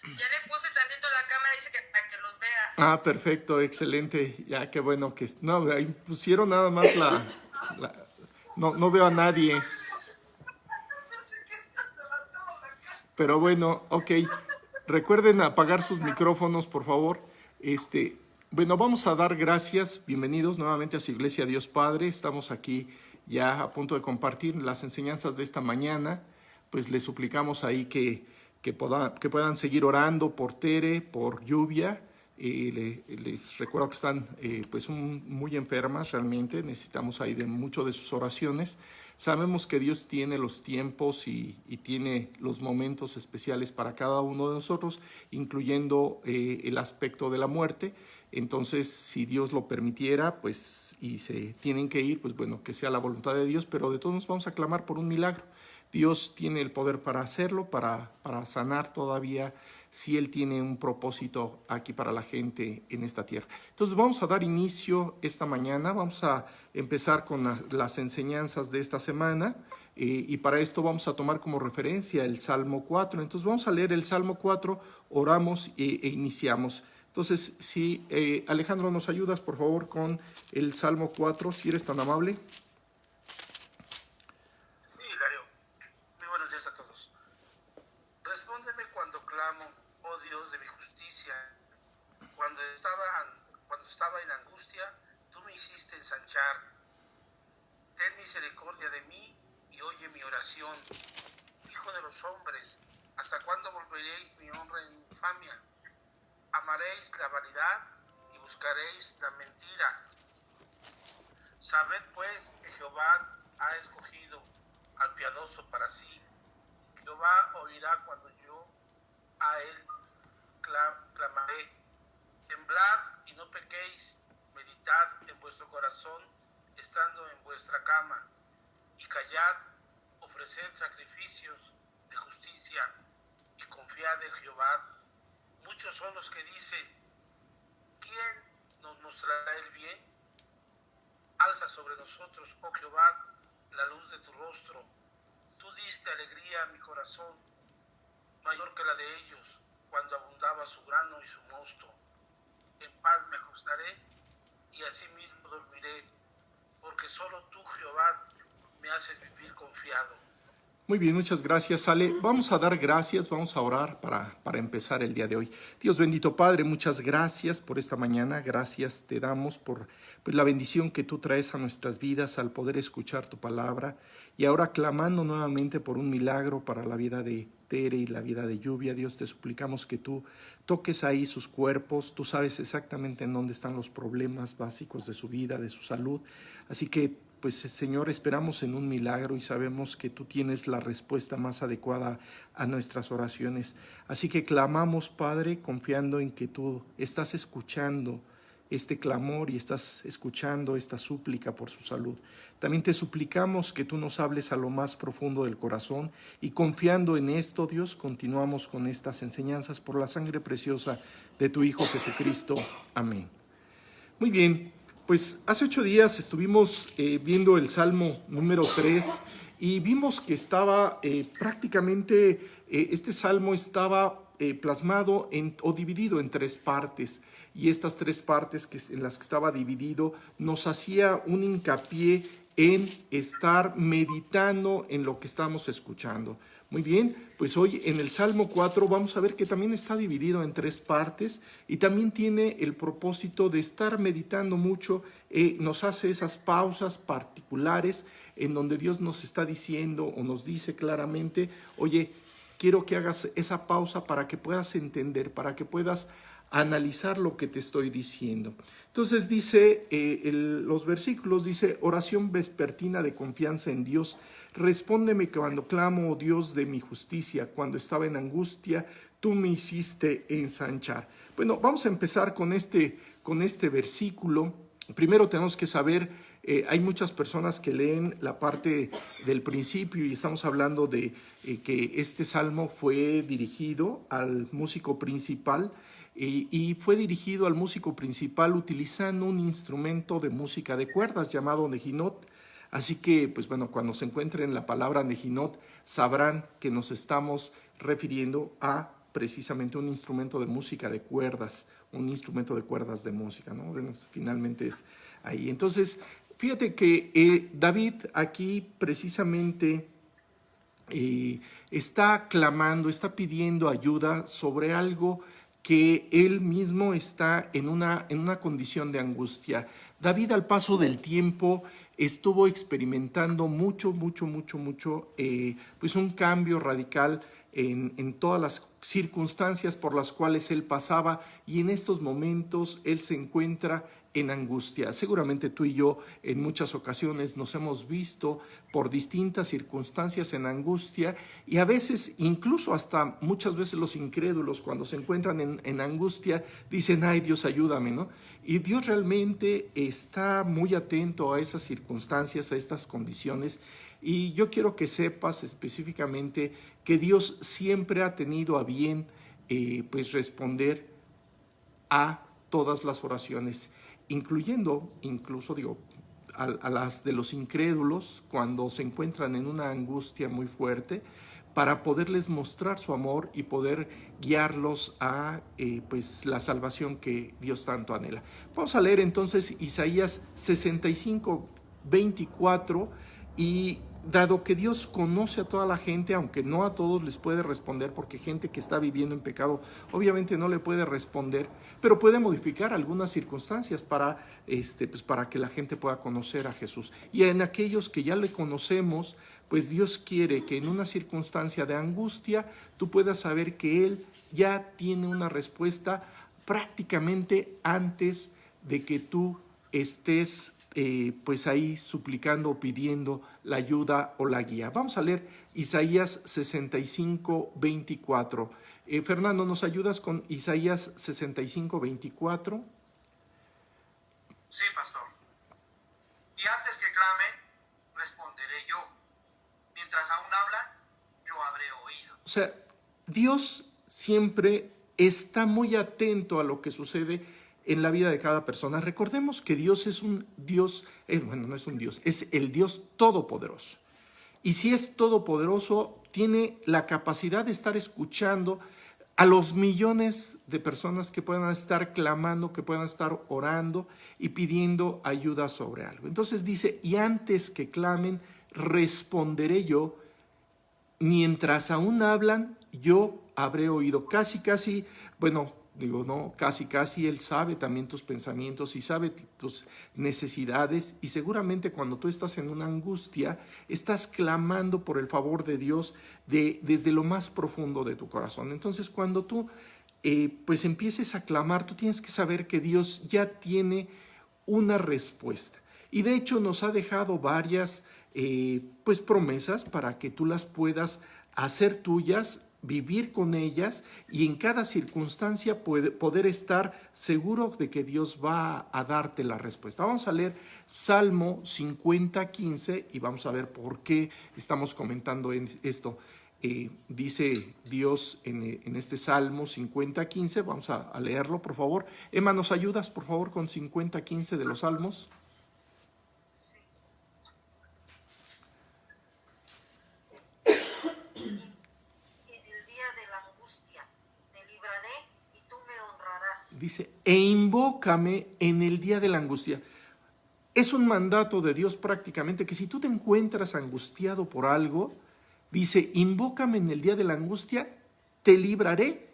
Ya le puse tantito la cámara, dice que para que los vea. Ah, perfecto, excelente. Ya, qué bueno que... No, ahí pusieron nada más la- no, no veo a nadie. Pero bueno, ok. Recuerden apagar sus micrófonos, por favor. Bueno, vamos a dar gracias. Bienvenidos nuevamente a su Iglesia Dios Padre. Estamos aquí ya a punto de compartir las enseñanzas de esta mañana. Pues les suplicamos ahí que puedan seguir orando por Tere, por Lluvia. Les recuerdo que están pues muy enfermas realmente. Necesitamos ahí de mucho de sus oraciones. Sabemos que Dios tiene los tiempos y tiene los momentos especiales para cada uno de nosotros, incluyendo el aspecto de la muerte. Entonces, si Dios lo permitiera, pues, y se tienen que ir, pues bueno, que sea la voluntad de Dios, pero de todos nos vamos a clamar por un milagro. Dios tiene el poder para hacerlo, para sanar todavía, si Él tiene un propósito aquí para la gente en esta tierra. Entonces vamos a dar inicio esta mañana, vamos a empezar con las enseñanzas de esta semana y para esto vamos a tomar como referencia el Salmo 4. Entonces vamos a leer el Salmo 4, oramos e iniciamos. Entonces, si Alejandro nos ayudas por favor con el Salmo 4, si eres tan amable. Sí, Hilario. Muy buenos días a todos. Respóndeme cuando clamo, oh Dios de mi justicia. Cuando estaba en angustia, tú me hiciste ensanchar. Ten misericordia de mí y oye mi oración. Hijo de los hombres, ¿hasta cuándo volveréis mi honra en infamia? Amaréis la vanidad y buscaréis la mentira. Sabed pues que Jehová ha escogido al piadoso para sí. Jehová oirá cuando yo a él clamaré. Temblad y no pequéis, meditad en vuestro corazón, estando en vuestra cama, y callad, ofreced sacrificios de justicia, y confiad en Jehová. Muchos son los que dicen, ¿quién nos mostrará el bien? Alza sobre nosotros, oh Jehová, la luz de tu rostro. Tú diste alegría a mi corazón, mayor que la de ellos, cuando abundaba su grano y su mosto. En paz me acostaré y asimismo dormiré, porque solo tú, Jehová, me haces vivir confiado. Muy bien, muchas gracias, Ale. Vamos a dar gracias, vamos a orar para empezar el día de hoy. Dios bendito Padre, muchas gracias por esta mañana. Gracias te damos por pues, la bendición que tú traes a nuestras vidas al poder escuchar tu palabra. Y ahora clamando nuevamente por un milagro para la vida de Tere y la vida de Lluvia. Dios, te suplicamos que tú toques ahí sus cuerpos. Tú sabes exactamente en dónde están los problemas básicos de su vida, de su salud. Así que pues Señor, esperamos en un milagro y sabemos que tú tienes la respuesta más adecuada a nuestras oraciones. Así que clamamos, Padre, confiando en que tú estás escuchando este clamor y estás escuchando esta súplica por su salud. También te suplicamos que tú nos hables a lo más profundo del corazón y confiando en esto, Dios, continuamos con estas enseñanzas por la sangre preciosa de tu Hijo Jesucristo. Amén. Muy bien, pues hace 8 días estuvimos viendo el Salmo número 3 y vimos que estaba prácticamente, este salmo estaba plasmado o dividido en 3 partes. Y estas 3 partes en las que estaba dividido nos hacía un hincapié en estar meditando en lo que estamos escuchando. Muy bien, pues hoy en el Salmo 4 vamos a ver que también está dividido en 3 partes y también tiene el propósito de estar meditando mucho, nos hace esas pausas particulares en donde Dios nos está diciendo o nos dice claramente, oye, quiero que hagas esa pausa para que puedas entender, para que puedas analizar lo que te estoy diciendo. Entonces dice, los versículos, dice, oración vespertina de confianza en Dios. Respóndeme cuando clamo, oh Dios de mi justicia, cuando estaba en angustia, tú me hiciste ensanchar. Bueno, vamos a empezar con este versículo. Primero tenemos que saber, hay muchas personas que leen la parte del principio y estamos hablando de que este salmo fue dirigido al músico principal y fue dirigido al músico principal utilizando un instrumento de música de cuerdas llamado Nejinot. Así que, pues bueno, cuando se encuentren la palabra Nejinot, sabrán que nos estamos refiriendo a precisamente un instrumento de música de cuerdas, un instrumento de cuerdas de música, ¿no? Bueno, finalmente es ahí. Entonces, fíjate que David aquí precisamente está clamando, está pidiendo ayuda sobre algo que él mismo está en una condición de angustia. David, al paso del tiempo, estuvo experimentando mucho, pues un cambio radical en todas las circunstancias por las cuales él pasaba, y en estos momentos él se encuentra en angustia. Seguramente tú y yo en muchas ocasiones nos hemos visto por distintas circunstancias en angustia, y a veces, incluso hasta muchas veces los incrédulos, cuando se encuentran en angustia, dicen: ay, Dios, ayúdame, ¿no? Y Dios realmente está muy atento a esas circunstancias, a estas condiciones, y yo quiero que sepas específicamente que Dios siempre ha tenido a bien pues responder a todas las oraciones, incluyendo, incluso digo, a las de los incrédulos cuando se encuentran en una angustia muy fuerte, para poderles mostrar su amor y poder guiarlos a pues la salvación que Dios tanto anhela. Vamos a leer entonces Isaías 65, 24, y dado que Dios conoce a toda la gente, aunque no a todos les puede responder, porque gente que está viviendo en pecado obviamente no le puede responder, pero puede modificar algunas circunstancias para, pues para que la gente pueda conocer a Jesús. Y en aquellos que ya le conocemos, pues Dios quiere que en una circunstancia de angustia tú puedas saber que Él ya tiene una respuesta prácticamente antes de que tú estés pues ahí suplicando o pidiendo la ayuda o la guía. Vamos a leer Isaías 65, 24. Fernando, ¿nos ayudas con Isaías 65, 24? Sí, pastor. Y antes que clamen, responderé yo. Mientras aún hablan, yo habré oído. O sea, Dios siempre está muy atento a lo que sucede en la vida de cada persona. Recordemos que Dios es un Dios, bueno, no es un Dios, es el Dios todopoderoso. Y si es todopoderoso, tiene la capacidad de estar escuchando a los millones de personas que puedan estar clamando, que puedan estar orando y pidiendo ayuda sobre algo. Entonces dice: y antes que clamen, responderé yo. Mientras aún hablan, yo habré oído. Casi, bueno, digo, no, casi, Él sabe también tus pensamientos y sabe tus necesidades, y seguramente cuando tú estás en una angustia, estás clamando por el favor de Dios desde lo más profundo de tu corazón. Entonces, cuando tú pues empieces a clamar, tú tienes que saber que Dios ya tiene una respuesta. Y de hecho nos ha dejado varias pues promesas para que tú las puedas hacer tuyas, vivir con ellas, y en cada circunstancia poder estar seguro de que Dios va a darte la respuesta. Vamos a leer Salmo 50, 15 y vamos a ver por qué estamos comentando esto. Dice Dios en este Salmo 50, 15, vamos a leerlo, por favor. Emma, ¿nos ayudas, por favor, con 50, 15 de los Salmos? Dice: e invócame en el día de la angustia. Es un mandato de Dios prácticamente que si tú te encuentras angustiado por algo, dice: invócame en el día de la angustia, te libraré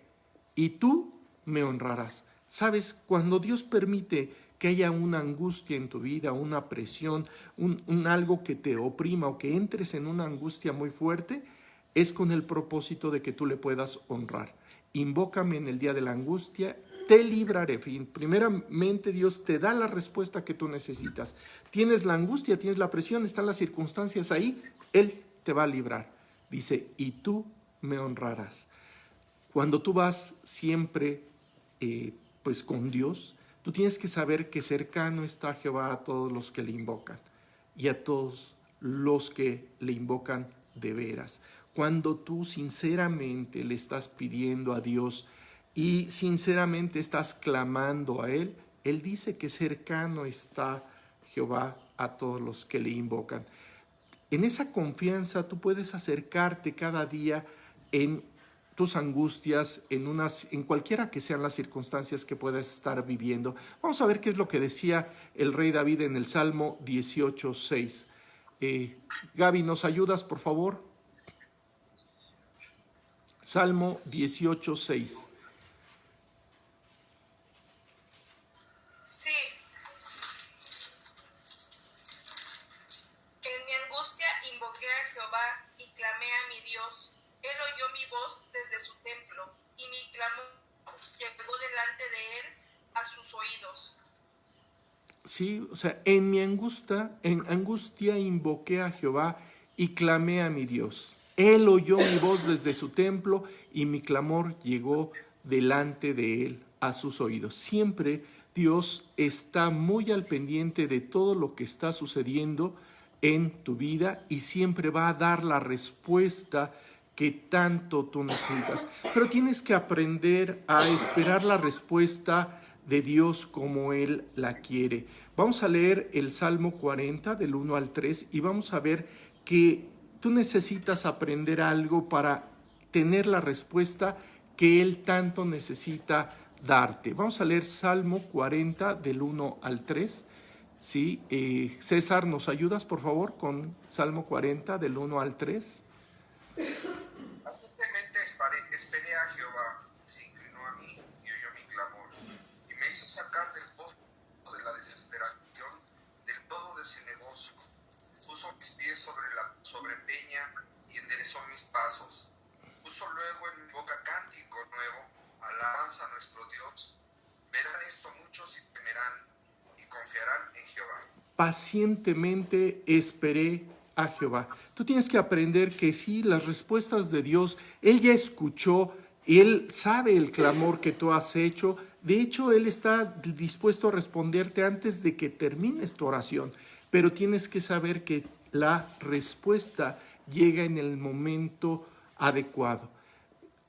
y tú me honrarás. ¿Sabes? Cuando Dios permite que haya una angustia en tu vida, una presión, un algo que te oprima o que entres en una angustia muy fuerte, es con el propósito de que tú le puedas honrar. Invócame en el día de la angustia, te libraré. Primeramente, Dios te da la respuesta que tú necesitas. Tienes la angustia, tienes la presión, están las circunstancias ahí, Él te va a librar. Dice: y tú me honrarás. Cuando tú vas siempre pues con Dios, tú tienes que saber que cercano está Jehová a todos los que le invocan, y a todos los que le invocan de veras. Cuando tú sinceramente le estás pidiendo a Dios y sinceramente estás clamando a Él, Él dice que cercano está Jehová a todos los que le invocan. En esa confianza tú puedes acercarte cada día en tus angustias en cualquiera que sean las circunstancias que puedas estar viviendo. Vamos a ver qué es lo que decía el rey David en el Salmo 18:6. Gaby, ¿nos ayudas, por favor? Salmo 18:6. Sí. En mi angustia invoqué a Jehová y clamé a mi Dios. Él oyó mi voz desde su templo, y mi clamor llegó delante de él a sus oídos. Sí, o sea, en mi angustia invoqué a Jehová y clamé a mi Dios. Él oyó mi voz desde su templo y mi clamor llegó delante de él a sus oídos. Siempre Dios está muy al pendiente de todo lo que está sucediendo en tu vida y siempre va a dar la respuesta que tanto tú necesitas. Pero tienes que aprender a esperar la respuesta de Dios como Él la quiere. Vamos a leer el Salmo 40 del 1 al 3 y vamos a ver que tú necesitas aprender algo para tener la respuesta que Él tanto necesita darte. Vamos a leer Salmo 40 del 1 al 3. ¿Sí? César, ¿nos ayudas por favor con Salmo 40 del 1 al 3? Pacientemente esperé a Jehová, y se inclinó a mí y oyó mi clamor, y me hizo sacar del pozo de la desesperación, del lodo de cenagoso. Puso mis pies sobre peña y enderezó mis pasos. Puso luego en mi boca cántico nuevo, alabanza a nuestro Dios. Verán esto muchos y temerán y confiarán en Jehová. Pacientemente esperé a Jehová. Tú tienes que aprender que sí, las respuestas de Dios, Él ya escuchó, Él sabe el clamor que tú has hecho. De hecho, Él está dispuesto a responderte antes de que termines tu oración. Pero tienes que saber que la respuesta llega en el momento adecuado.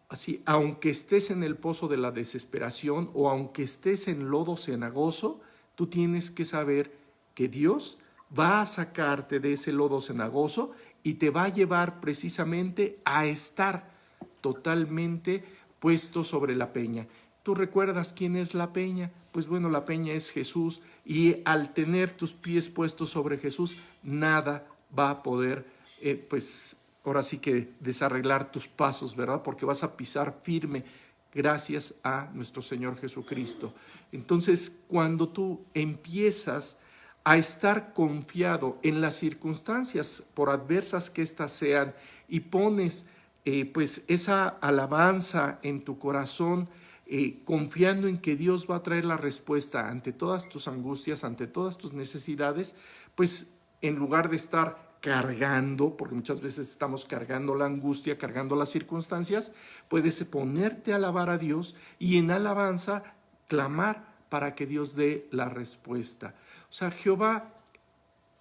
Así, aunque estés en el pozo de la desesperación o aunque estés en lodo cenagoso, tú tienes que saber que Dios va a sacarte de ese lodo cenagoso y te va a llevar precisamente a estar totalmente puesto sobre la peña. ¿Tú recuerdas quién es la peña? Pues bueno, la peña es Jesús y al tener tus pies puestos sobre Jesús, nada va a poder, pues ahora sí que desarreglar tus pasos, ¿verdad? Porque vas a pisar firme gracias a nuestro Señor Jesucristo. Entonces, cuando tú empiezas a estar confiado en las circunstancias, por adversas que éstas sean, y pones pues esa alabanza en tu corazón, confiando en que Dios va a traer la respuesta ante todas tus angustias, ante todas tus necesidades, pues en lugar de estar cargando, porque muchas veces estamos cargando la angustia, cargando las circunstancias, puedes ponerte a alabar a Dios y en alabanza clamar para que Dios dé la respuesta. O sea, Jehová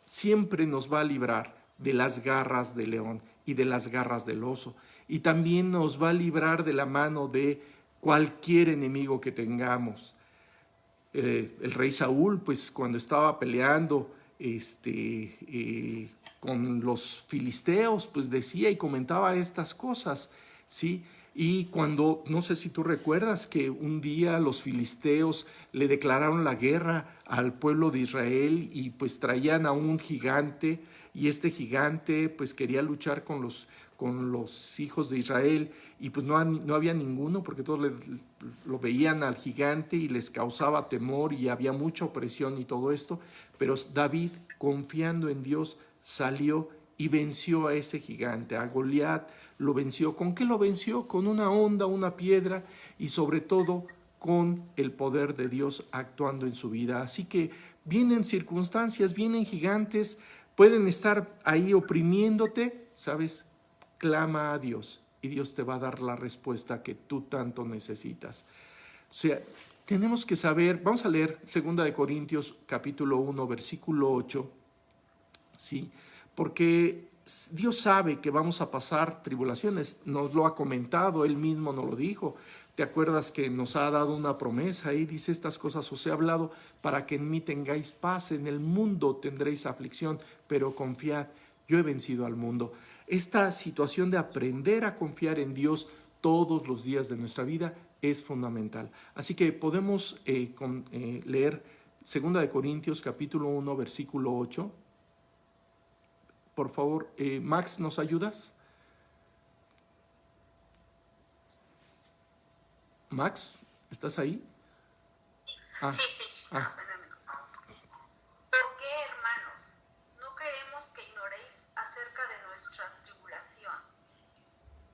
siempre nos va a librar de las garras del león y de las garras del oso. Y también nos va a librar de la mano de cualquier enemigo que tengamos. El rey Saúl, pues cuando estaba peleando con los filisteos, pues decía y comentaba estas cosas, ¿sí? Y cuando, no sé si tú recuerdas que un día los filisteos le declararon la guerra al pueblo de Israel y pues traían a un gigante y este gigante pues quería luchar con los hijos de Israel y pues no había ninguno porque todos lo veían al gigante y les causaba temor y había mucha opresión y todo esto, pero David, confiando en Dios, salió y venció a ese gigante, a Goliat. Lo venció. ¿Con qué lo venció? Con una honda, una piedra y sobre todo con el poder de Dios actuando en su vida. Así que vienen circunstancias, vienen gigantes, pueden estar ahí oprimiéndote, ¿sabes? Clama a Dios y Dios te va a dar la respuesta que tú tanto necesitas. O sea, tenemos que saber, vamos a leer 2 Corintios capítulo 1, versículo 8, ¿sí? Porque Dios sabe que vamos a pasar tribulaciones, nos lo ha comentado, Él mismo nos lo dijo. ¿Te acuerdas que nos ha dado una promesa? Y dice, estas cosas os he hablado para que en mí tengáis paz, en el mundo tendréis aflicción, pero confiad, yo he vencido al mundo. Esta situación de aprender a confiar en Dios todos los días de nuestra vida es fundamental. Así que podemos leer 2 Corintios capítulo 1, versículo 8. Por favor, Max, ¿nos ayudas? Max, ¿estás ahí? Sí. Ah. ¿Por qué, hermanos, no queremos que ignoréis acerca de nuestra tribulación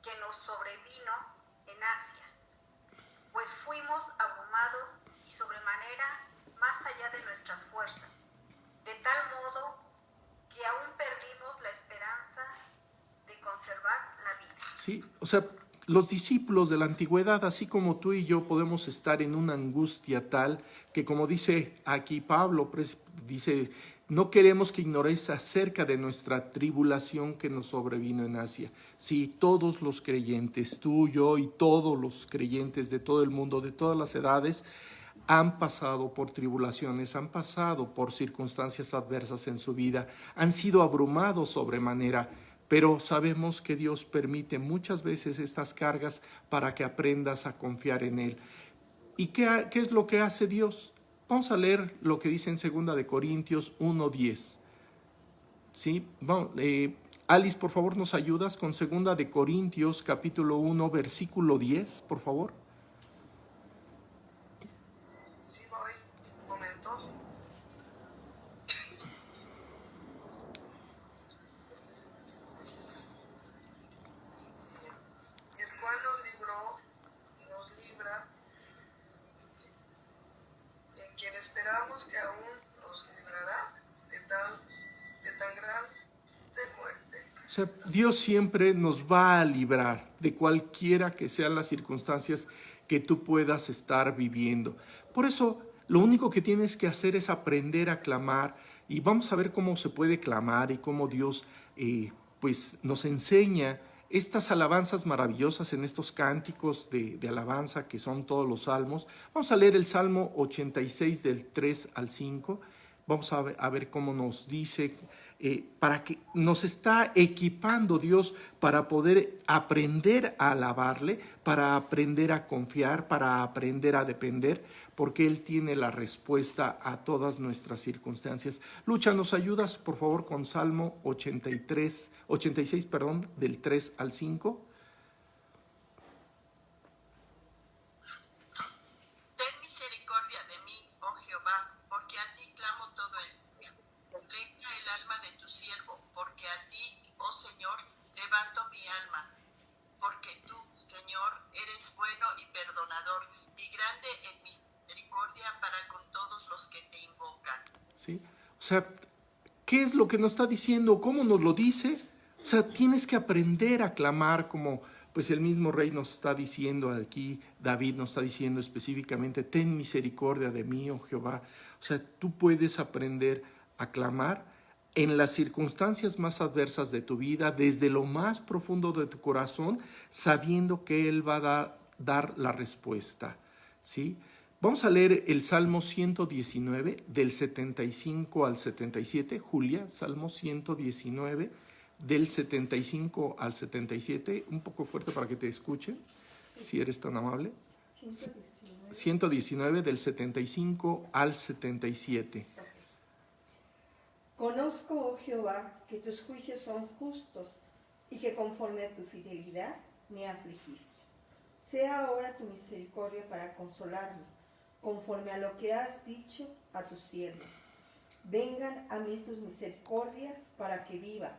que nos sobrevino en Asia? Pues fuimos abrumados y sobremanera más allá de nuestras fuerzas, de tal modo que aún perdimos la esperanza de conservar la vida. Sí, o sea, los discípulos de la antigüedad, así como tú y yo, podemos estar en una angustia tal que, como dice aquí Pablo, dice, no queremos que ignoréis acerca de nuestra tribulación que nos sobrevino en Asia. Sí, todos los creyentes, tú, yo y todos los creyentes de todo el mundo, de todas las edades, han pasado por tribulaciones, han pasado por circunstancias adversas en su vida, han sido abrumados sobremanera. Pero sabemos que Dios permite muchas veces estas cargas para que aprendas a confiar en Él. ¿Y qué es lo que hace Dios? Vamos a leer lo que dice en 2 Corintios 1:10. ¿Sí? Vamos, Alice, por favor, ¿nos ayudas con 2 Corintios capítulo 1, versículo 10, por favor? Sí, voy, un momento. El cual nos libró y nos libra, y en quien esperamos que aún nos librará de tan grande muerte. O sea, Dios siempre nos va a librar de cualquiera que sean las circunstancias que tú puedas estar viviendo. Por eso, lo único que tienes que hacer es aprender a clamar, y vamos a ver cómo se puede clamar y cómo Dios pues nos enseña estas alabanzas maravillosas en estos cánticos de alabanza que son todos los salmos. Vamos a leer el Salmo 86 del 3 al 5. Vamos a ver cómo nos dice, para que nos está equipando Dios para poder aprender a alabarle, para aprender a confiar, para aprender a depender, porque Él tiene la respuesta a todas nuestras circunstancias. Lucha, ¿nos ayudas, por favor, con Salmo 86, del 3 al 5? Ten misericordia de mí, oh Jehová, porque a ti clamo todo el día. Alegra el alma de tu siervo, porque a ti, oh Señor, levanto mi alma. Porque tú, Señor, eres bueno y perdonador, y grande en misericordia para con todos los que te invocan. ¿Sí? O sea, ¿qué es lo que nos está diciendo? ¿Cómo nos lo dice? O sea, tienes que aprender a clamar como pues el mismo rey nos está diciendo aquí, David nos está diciendo específicamente, ten misericordia de mí, oh Jehová. O sea, tú puedes aprender a clamar en las circunstancias más adversas de tu vida, desde lo más profundo de tu corazón, sabiendo que Él va a dar la respuesta, ¿sí? Vamos a leer el Salmo 119, del 75 al 77. Julia, Salmo 119, del 75 al 77. Un poco fuerte para que te escuche, si eres tan amable. 119, del 75 al 77. Conozco, oh Jehová, que tus juicios son justos y que conforme a tu fidelidad me afligiste. Sea ahora tu misericordia para consolarme, conforme a lo que has dicho a tu siervo. Vengan a mí tus misericordias para que viva,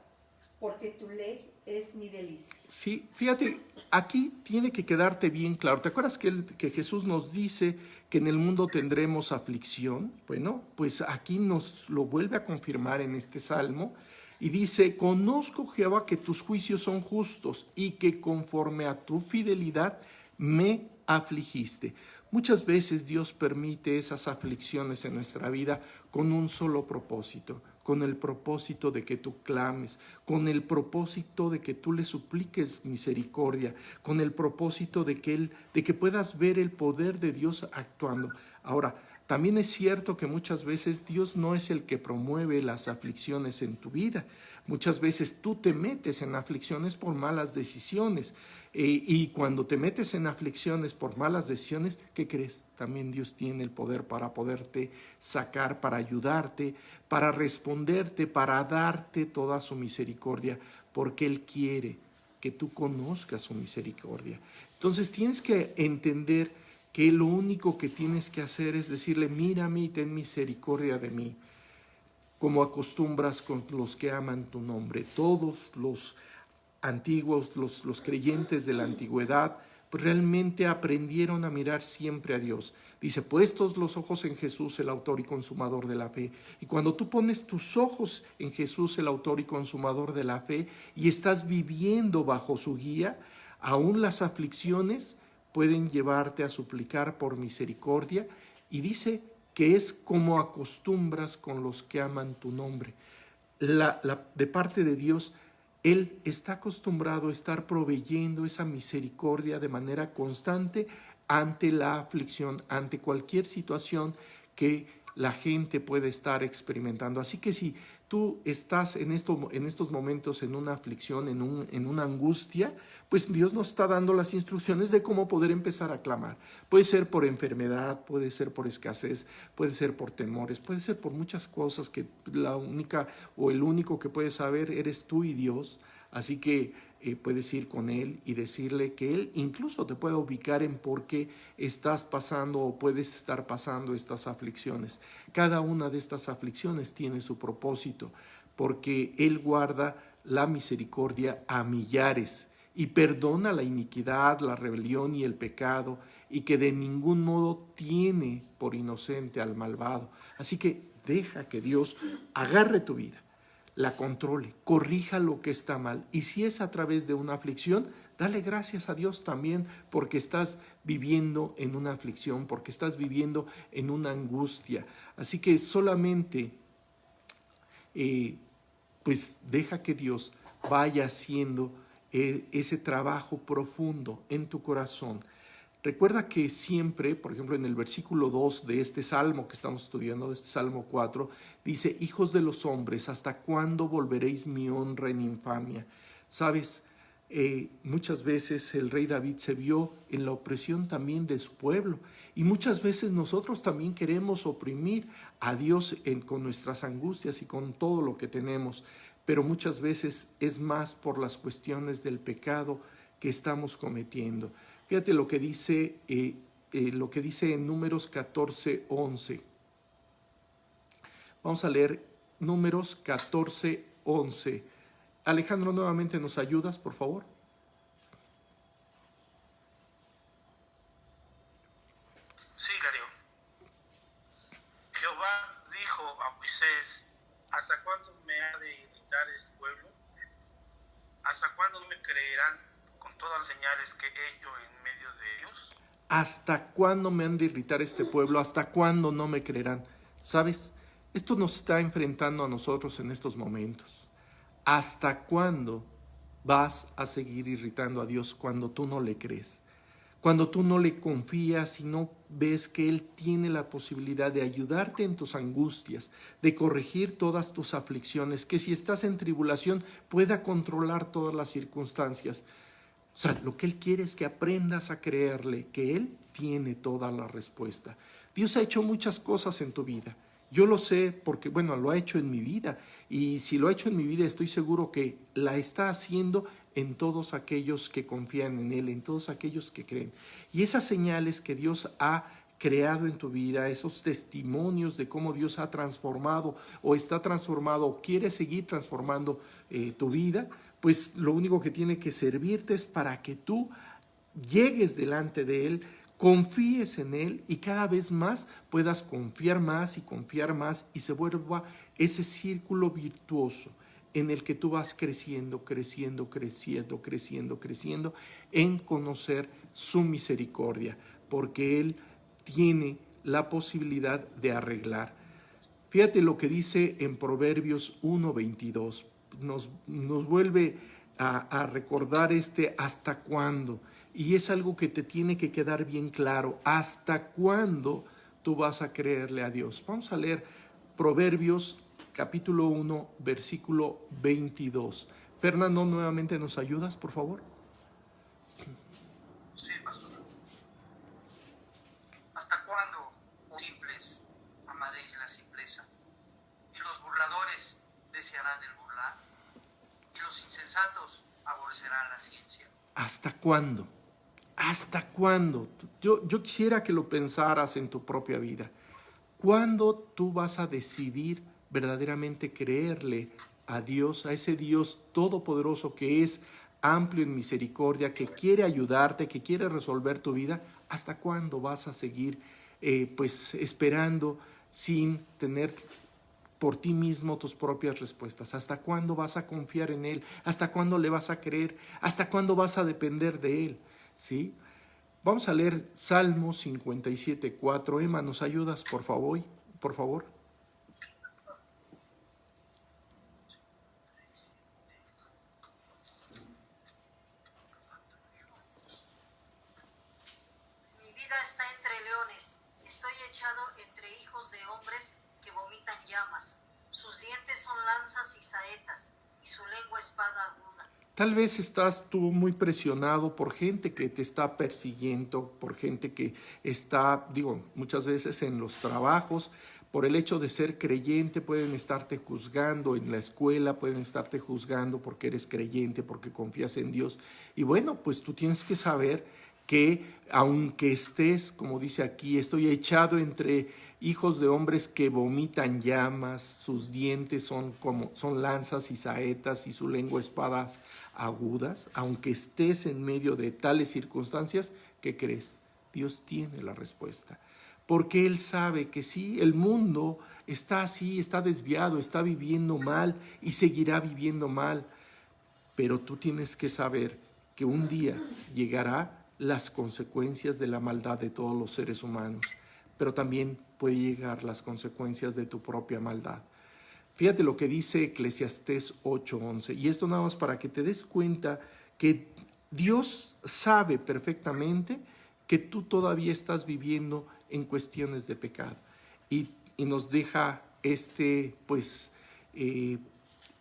porque tu ley es mi delicia. Sí, fíjate, aquí tiene que quedarte bien claro. ¿Te acuerdas que Jesús nos dice que en el mundo tendremos aflicción? Bueno, pues aquí nos lo vuelve a confirmar en este salmo y dice, conozco, Jehová, que tus juicios son justos y que conforme a tu fidelidad me afligiste. Muchas veces Dios permite esas aflicciones en nuestra vida con un solo propósito, con el propósito de que tú clames, con el propósito de que tú le supliques misericordia, con el propósito de que puedas ver el poder de Dios actuando. Ahora, También es cierto que muchas veces Dios no es el que promueve las aflicciones en tu vida. Muchas veces tú te metes en aflicciones por malas decisiones. Y cuando te metes en aflicciones por malas decisiones, ¿qué crees? También Dios tiene el poder para poderte sacar, para ayudarte, para responderte, para darte toda su misericordia, porque Él quiere que tú conozcas su misericordia. Entonces tienes que entender que lo único que tienes que hacer es decirle: mírame y ten misericordia de mí, como acostumbras con los que aman tu nombre. Todos los antiguos, los creyentes de la antigüedad, pues realmente aprendieron a mirar siempre a Dios. Dice: puestos los ojos en Jesús, el autor y consumador de la fe. Y cuando tú pones tus ojos en Jesús, el autor y consumador de la fe, y estás viviendo bajo su guía, aún las aflicciones pueden llevarte a suplicar por misericordia. Y dice que es como acostumbras con los que aman tu nombre. De parte de Dios, Él está acostumbrado a estar proveyendo esa misericordia de manera constante ante la aflicción, ante cualquier situación que la gente puede estar experimentando. Así que si tú estás en estos momentos en una aflicción, en una angustia, pues Dios nos está dando las instrucciones de cómo poder empezar a clamar. Puede ser por enfermedad, puede ser por escasez, puede ser por temores, puede ser por muchas cosas que la única o el único que puede saber eres tú y Dios. Así que puedes ir con Él y decirle que Él incluso te puede ubicar en por qué estás pasando o puedes estar pasando estas aflicciones. Cada una de estas aflicciones tiene su propósito, porque Él guarda la misericordia a millares y perdona la iniquidad, la rebelión y el pecado, y que de ningún modo tiene por inocente al malvado. Así que deja que Dios agarre tu vida, la controle, corrija lo que está mal. Y si es a través de una aflicción, dale gracias a Dios también, porque estás viviendo en una aflicción, porque estás viviendo en una angustia. Así que solamente pues deja que Dios vaya haciendo ese trabajo profundo en tu corazón. Recuerda que siempre, por ejemplo, en el versículo 2 de este salmo que estamos estudiando, de este salmo 4, dice: hijos de los hombres, ¿hasta cuándo volveréis mi honra en infamia? ¿Sabes? Muchas veces el rey David se vio en la opresión también de su pueblo, y muchas veces nosotros también queremos oprimir a Dios con nuestras angustias y con todo lo que tenemos, pero muchas veces es más por las cuestiones del pecado que estamos cometiendo. Fíjate lo que dice en Números 14:11. Vamos a leer Números 14:11. Alejandro, nuevamente nos ayudas, por favor. Sí, Darío. Jehová dijo a Moisés: ¿hasta cuándo me ha de irritar este pueblo? ¿Hasta cuándo no me creerán con todas las señales que he hecho en medio de ellos? ¿Hasta cuándo me han de irritar este pueblo? ¿Hasta cuándo no me creerán? ¿Sabes? Esto nos está enfrentando a nosotros en estos momentos. ¿Hasta cuándo vas a seguir irritando a Dios cuando tú no le crees? Cuando tú no le confías y no ves que Él tiene la posibilidad de ayudarte en tus angustias, de corregir todas tus aflicciones, que si estás en tribulación pueda controlar todas las circunstancias. O sea, lo que Él quiere es que aprendas a creerle, que Él tiene toda la respuesta. Dios ha hecho muchas cosas en tu vida. Yo lo sé porque, bueno, lo ha hecho en mi vida. Y si lo ha hecho en mi vida, estoy seguro que la está haciendo en todos aquellos que confían en Él, en todos aquellos que creen. Y esas señales que Dios ha creado en tu vida, esos testimonios de cómo Dios ha transformado o está transformado o quiere seguir transformando tu vida, pues lo único que tiene que servirte es para que tú llegues delante de Él, confíes en Él y cada vez más puedas confiar más y se vuelva ese círculo virtuoso en el que tú vas creciendo en conocer su misericordia, porque Él tiene la posibilidad de arreglar. Fíjate lo que dice en Proverbios 1:22. Nos vuelve a recordar hasta cuándo. Y es algo que te tiene que quedar bien claro. ¿Hasta cuándo tú vas a creerle a Dios. Vamos a leer Proverbios capítulo 1, versículo 22. Fernando, nuevamente nos ayudas, por favor. Sí, pastor. ¿Hasta cuándo, oh simples, amaréis la simpleza? Y los burladores desearán el burlar, y los insensatos aborrecerán la ciencia. ¿Hasta cuándo? ¿Hasta cuándo? Yo quisiera que lo pensaras en tu propia vida. ¿Cuándo tú vas a decidir verdaderamente creerle a Dios, a ese Dios todopoderoso que es amplio en misericordia, que quiere ayudarte, que quiere resolver tu vida? ¿Hasta cuándo vas a seguir esperando sin tener por ti mismo tus propias respuestas? ¿Hasta cuándo vas a confiar en Él? ¿Hasta cuándo le vas a creer? ¿Hasta cuándo vas a depender de Él? ¿Sí? Vamos a leer Salmo 57:4. Emma, ¿nos ayudas, por favor? Por favor. Mi vida está entre leones, estoy echado entre hijos de hombres que vomitan llamas. Sus dientes son lanzas y saetas, y su lengua espada aguda. Tal vez estás tú muy presionado por gente que te está persiguiendo, por gente que está, muchas veces en los trabajos, por el hecho de ser creyente pueden estarte juzgando, en la escuela pueden estarte juzgando porque eres creyente, porque confías en Dios. Y bueno, pues tú tienes que saber que aunque estés, como dice aquí, estoy echado entre hijos de hombres que vomitan llamas, sus dientes son lanzas y saetas y su lengua espadas agudas, aunque estés en medio de tales circunstancias, ¿qué crees? Dios tiene la respuesta, porque Él sabe que sí, el mundo está así, está desviado, está viviendo mal y seguirá viviendo mal, pero tú tienes que saber que un día llegará las consecuencias de la maldad de todos los seres humanos, pero también puede llegar las consecuencias de tu propia maldad. Fíjate lo que dice Eclesiastés 8:11, y esto nada más para que te des cuenta que Dios sabe perfectamente que tú todavía estás viviendo en cuestiones de pecado, y nos deja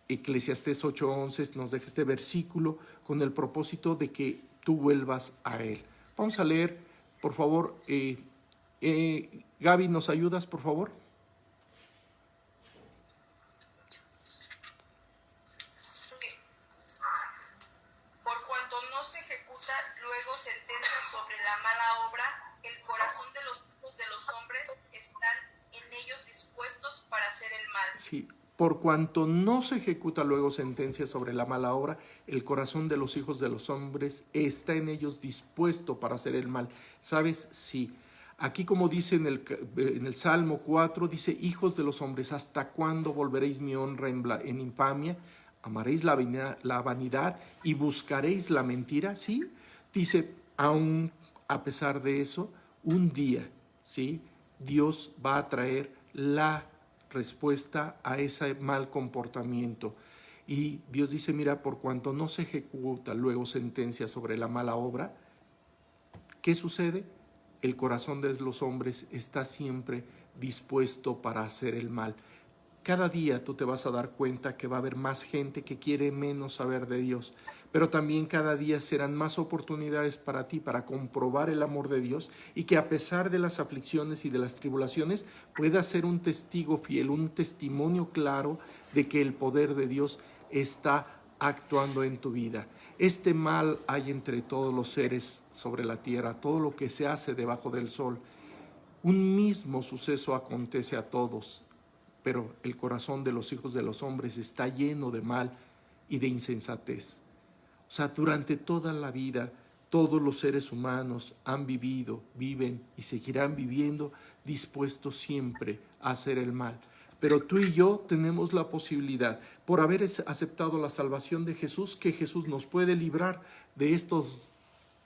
Eclesiastés 8:11, nos deja este versículo con el propósito de que tú vuelvas a Él. Vamos a leer, por favor, Gaby, ¿nos ayudas, por favor? Por cuanto no se ejecuta luego sentencia sobre la mala obra, el corazón de los hijos de los hombres están en ellos dispuestos para hacer el mal. Sí. Por cuanto no se ejecuta luego sentencia sobre la mala obra, el corazón de los hijos de los hombres está en ellos dispuesto para hacer el mal. ¿Sabes? Sí. Aquí, como dice en el Salmo 4, dice: hijos de los hombres, ¿hasta cuándo volveréis mi honra en infamia? ¿Amaréis la vanidad y buscaréis la mentira? Sí. Dice, aún a pesar de eso, un día, ¿sí?, Dios va a traer la respuesta a ese mal comportamiento. Y Dios dice: mira, por cuanto no se ejecuta luego sentencia sobre la mala obra, ¿qué sucede? El corazón de los hombres está siempre dispuesto para hacer el mal. Cada día tú te vas a dar cuenta que va a haber más gente que quiere menos saber de Dios, pero también cada día serán más oportunidades para ti para comprobar el amor de Dios, y que a pesar de las aflicciones y de las tribulaciones puedas ser un testigo fiel, un testimonio claro de que el poder de Dios está actuando en tu vida. Este mal hay entre todos los seres sobre la tierra, todo lo que se hace debajo del sol. Un mismo suceso acontece a todos, pero el corazón de los hijos de los hombres está lleno de mal y de insensatez. O sea, durante toda la vida, todos los seres humanos han vivido, viven y seguirán viviendo dispuestos siempre a hacer el mal. Pero tú y yo tenemos la posibilidad, por haber aceptado la salvación de Jesús, que Jesús nos puede librar de estos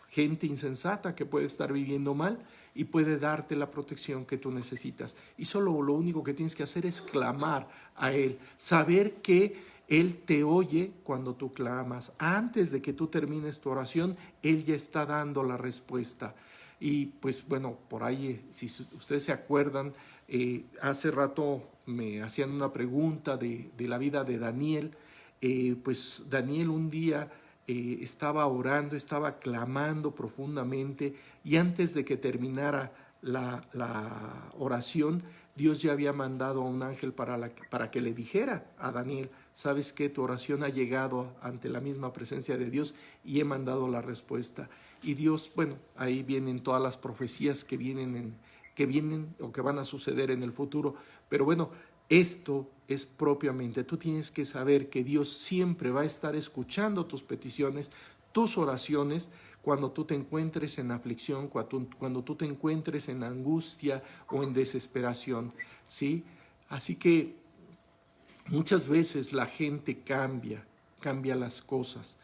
gente insensata que puede estar viviendo mal, y puede darte la protección que tú necesitas. Y solo lo único que tienes que hacer es clamar a Él, saber que Él te oye cuando tú clamas. Antes de que tú termines tu oración, Él ya está dando la respuesta. Y pues bueno, por ahí, si ustedes se acuerdan, hace rato me hacían una pregunta de la vida de Daniel. Pues Daniel un día estaba orando, estaba clamando profundamente, y antes de que terminara la oración, Dios ya había mandado a un ángel para que le dijera a Daniel: sabes que tu oración ha llegado ante la misma presencia de Dios y he mandado la respuesta. Y Dios, bueno, ahí vienen todas las profecías que vienen o que van a suceder en el futuro. Pero bueno, esto es propiamente, tú tienes que saber que Dios siempre va a estar escuchando tus peticiones, tus oraciones, cuando tú te encuentres en aflicción, cuando tú te encuentres en angustia o en desesperación, ¿sí? Así que muchas veces la gente cambia las cosas.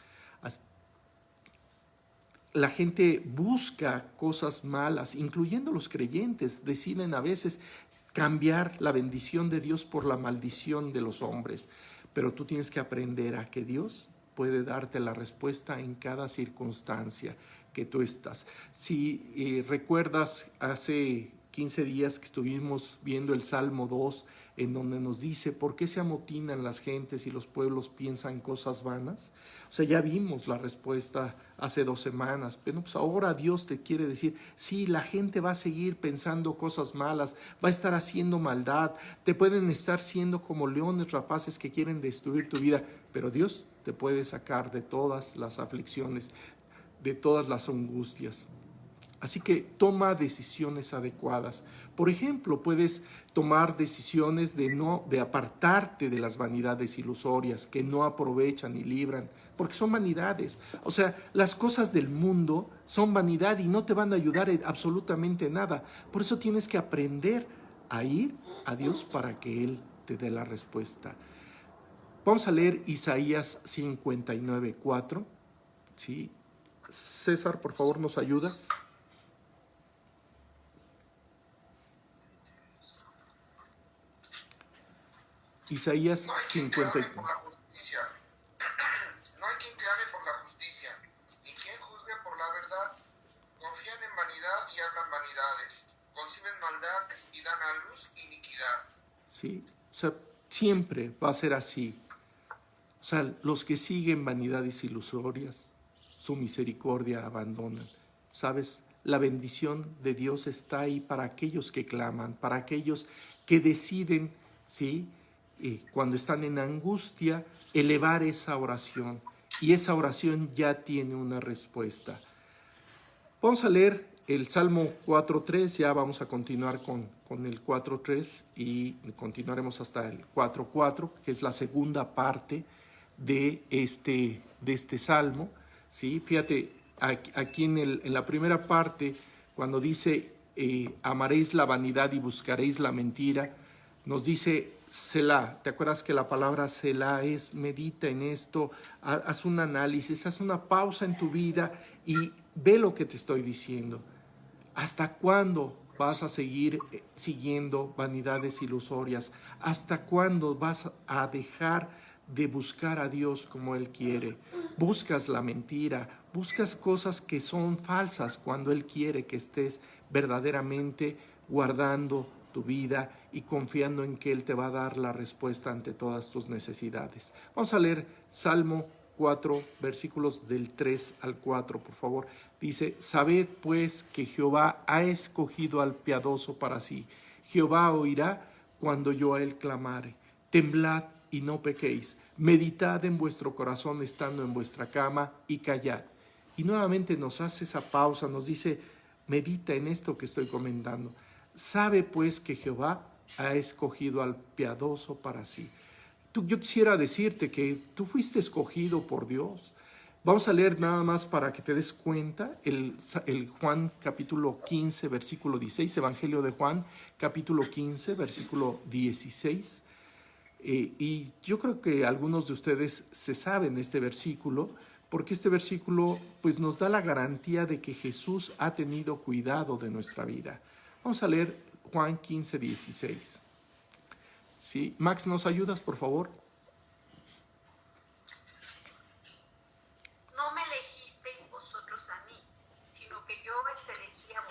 La gente busca cosas malas, incluyendo los creyentes, deciden a veces cambiar la bendición de Dios por la maldición de los hombres. Pero tú tienes que aprender a que Dios puede darte la respuesta en cada circunstancia que tú estás. Si recuerdas, hace 15 días que estuvimos viendo el Salmo 2, en donde nos dice: ¿por qué se amotinan las gentes y los pueblos piensan cosas vanas? O sea, ya vimos la respuesta hace 2 semanas, pero pues ahora Dios te quiere decir: sí, la gente va a seguir pensando cosas malas, va a estar haciendo maldad, te pueden estar siendo como leones rapaces que quieren destruir tu vida, pero Dios te puede sacar de todas las aflicciones, de todas las angustias. Así que toma decisiones adecuadas. Por ejemplo, puedes tomar decisiones de apartarte de las vanidades ilusorias que no aprovechan ni libran, porque son vanidades. O sea, las cosas del mundo son vanidad y no te van a ayudar en absolutamente nada. Por eso tienes que aprender a ir a Dios para que Él te dé la respuesta. Vamos a leer Isaías 59:4. ¿Sí? César, por favor, ¿nos ayudas? Isaías 54. No hay quien clame por la justicia, ni quien juzgue por la verdad. Confían en vanidad y hablan vanidades. Conciben maldades y dan a luz iniquidad. Sí, o sea, siempre va a ser así. O sea, los que siguen vanidades ilusorias, su misericordia abandonan. ¿Sabes? La bendición de Dios está ahí para aquellos que claman, para aquellos que deciden, ¿sí?, cuando están en angustia, elevar esa oración, y esa oración ya tiene una respuesta. Vamos a leer el Salmo 4.3, ya vamos a continuar con el 4.3 y continuaremos hasta el 4.4, que es la segunda parte de este Salmo, ¿sí? Fíjate, aquí en la primera parte, cuando dice amaréis la vanidad y buscaréis la mentira, nos dice Selah. ¿Te acuerdas que la palabra Selah es medita en esto, haz un análisis, haz una pausa en tu vida y ve lo que te estoy diciendo? ¿Hasta cuándo vas a seguir siguiendo vanidades ilusorias? ¿Hasta cuándo vas a dejar de buscar a Dios como Él quiere? Buscas la mentira, buscas cosas que son falsas cuando Él quiere que estés verdaderamente guardando tu vida y confiando en que Él te va a dar la respuesta ante todas tus necesidades. Vamos a leer Salmo 4, versículos del 3 al 4, por favor. Dice: sabed pues que Jehová ha escogido al piadoso para sí. Jehová oirá cuando yo a Él clamare. Temblad y no pequéis. Meditad en vuestro corazón estando en vuestra cama y callad. Y nuevamente nos hace esa pausa, nos dice: medita en esto que estoy comentando. Sabe pues que Jehová ha escogido al piadoso para sí. Yo quisiera decirte que tú fuiste escogido por Dios. Vamos a leer nada más para que te des cuenta el Juan capítulo 15, versículo 16, Evangelio de Juan capítulo 15, versículo 16. Y yo creo que algunos de ustedes se saben este versículo, porque este versículo pues nos da la garantía de que Jesús ha tenido cuidado de nuestra vida. Vamos a leer Juan 15, 16. ¿Sí? Max, ¿nos ayudas, por favor? No me elegisteis vosotros a mí, sino que yo os elegí a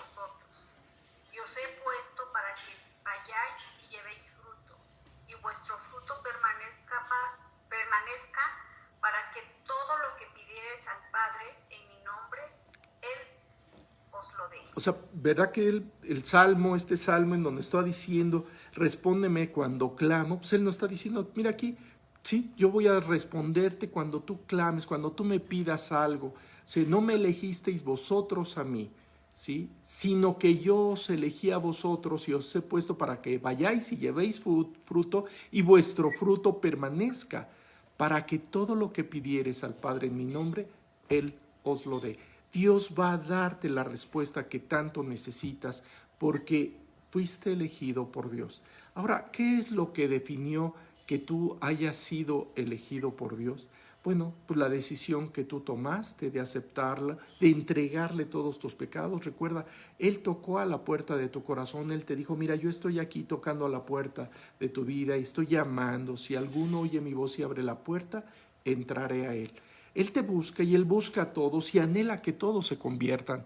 O sea, ¿verdad que el salmo, este salmo en donde está diciendo, respóndeme cuando clamo? Pues él no está diciendo, mira aquí, sí, yo voy a responderte cuando tú clames, cuando tú me pidas algo. Si no me elegisteis vosotros a mí, ¿sí? Sino que yo os elegí a vosotros y os he puesto para que vayáis y llevéis fruto y vuestro fruto permanezca, para que todo lo que pidieres al Padre en mi nombre, Él os lo dé. Dios va a darte la respuesta que tanto necesitas porque fuiste elegido por Dios. Ahora, ¿qué es lo que definió que tú hayas sido elegido por Dios? Bueno, pues la decisión que tú tomaste de aceptarla, de entregarle todos tus pecados. Recuerda, Él tocó a la puerta de tu corazón, Él te dijo, mira, yo estoy aquí tocando a la puerta de tu vida y estoy llamando. Si alguno oye mi voz y abre la puerta, entraré a Él. Él te busca y Él busca a todos y anhela que todos se conviertan,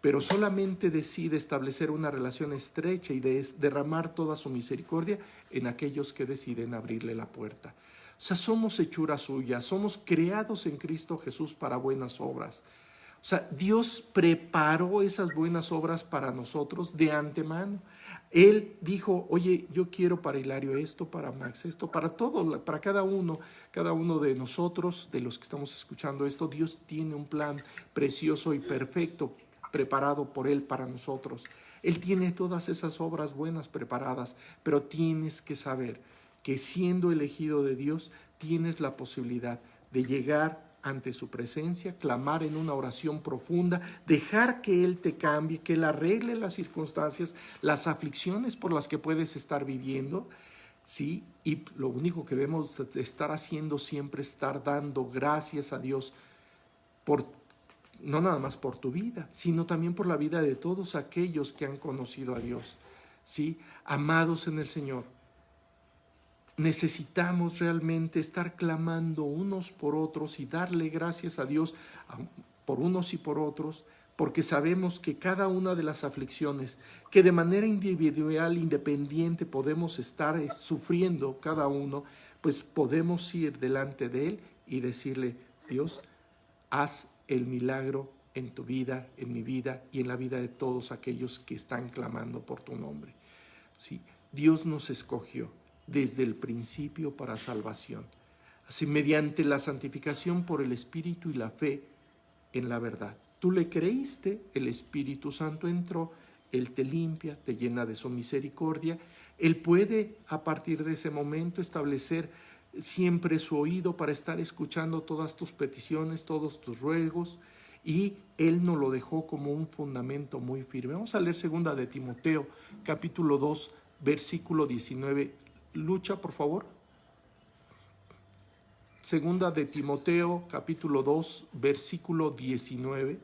pero solamente decide establecer una relación estrecha y derramar toda su misericordia en aquellos que deciden abrirle la puerta. O sea, somos hechura suya, somos creados en Cristo Jesús para buenas obras. O sea, Dios preparó esas buenas obras para nosotros de antemano. Él dijo, oye, yo quiero para Hilario esto, para Max esto, para todo, para cada uno de nosotros, de los que estamos escuchando esto. Dios tiene un plan precioso y perfecto preparado por Él para nosotros. Él tiene todas esas obras buenas preparadas, pero tienes que saber que siendo elegido de Dios, tienes la posibilidad de llegar ante su presencia, clamar en una oración profunda, dejar que Él te cambie, que Él arregle las circunstancias, las aflicciones por las que puedes estar viviendo, ¿sí? Y lo único que debemos estar haciendo siempre es estar dando gracias a Dios no nada más por tu vida, sino también por la vida de todos aquellos que han conocido a Dios, ¿sí? Amados en el Señor, necesitamos realmente estar clamando unos por otros y darle gracias a Dios por unos y por otros, porque sabemos que cada una de las aflicciones que de manera individual, independiente podemos estar sufriendo cada uno, pues podemos ir delante de Él y decirle, Dios, haz el milagro en tu vida, en mi vida y en la vida de todos aquellos que están clamando por tu nombre. ¿Sí? Dios nos escogió desde el principio para salvación. Así, mediante la santificación por el Espíritu y la fe en la verdad. Tú le creíste, el Espíritu Santo entró, Él te limpia, te llena de su misericordia. Él puede, a partir de ese momento, establecer siempre su oído para estar escuchando todas tus peticiones, todos tus ruegos, y Él nos lo dejó como un fundamento muy firme. Vamos a leer 2 de Timoteo, capítulo 2, versículo 19. Lucha, por favor. 2 de Timoteo, capítulo 2, versículo 19.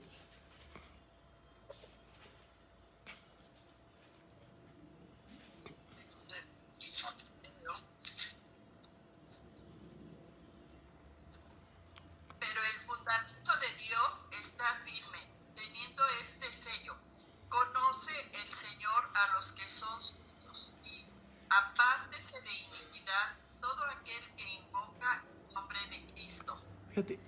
Pero el fundamento de Dios está firme, teniendo este sello. Conoce el Señor a los que son suyos y apártese de iniquidad todo aquel que invoca el nombre de Cristo. Fíjate,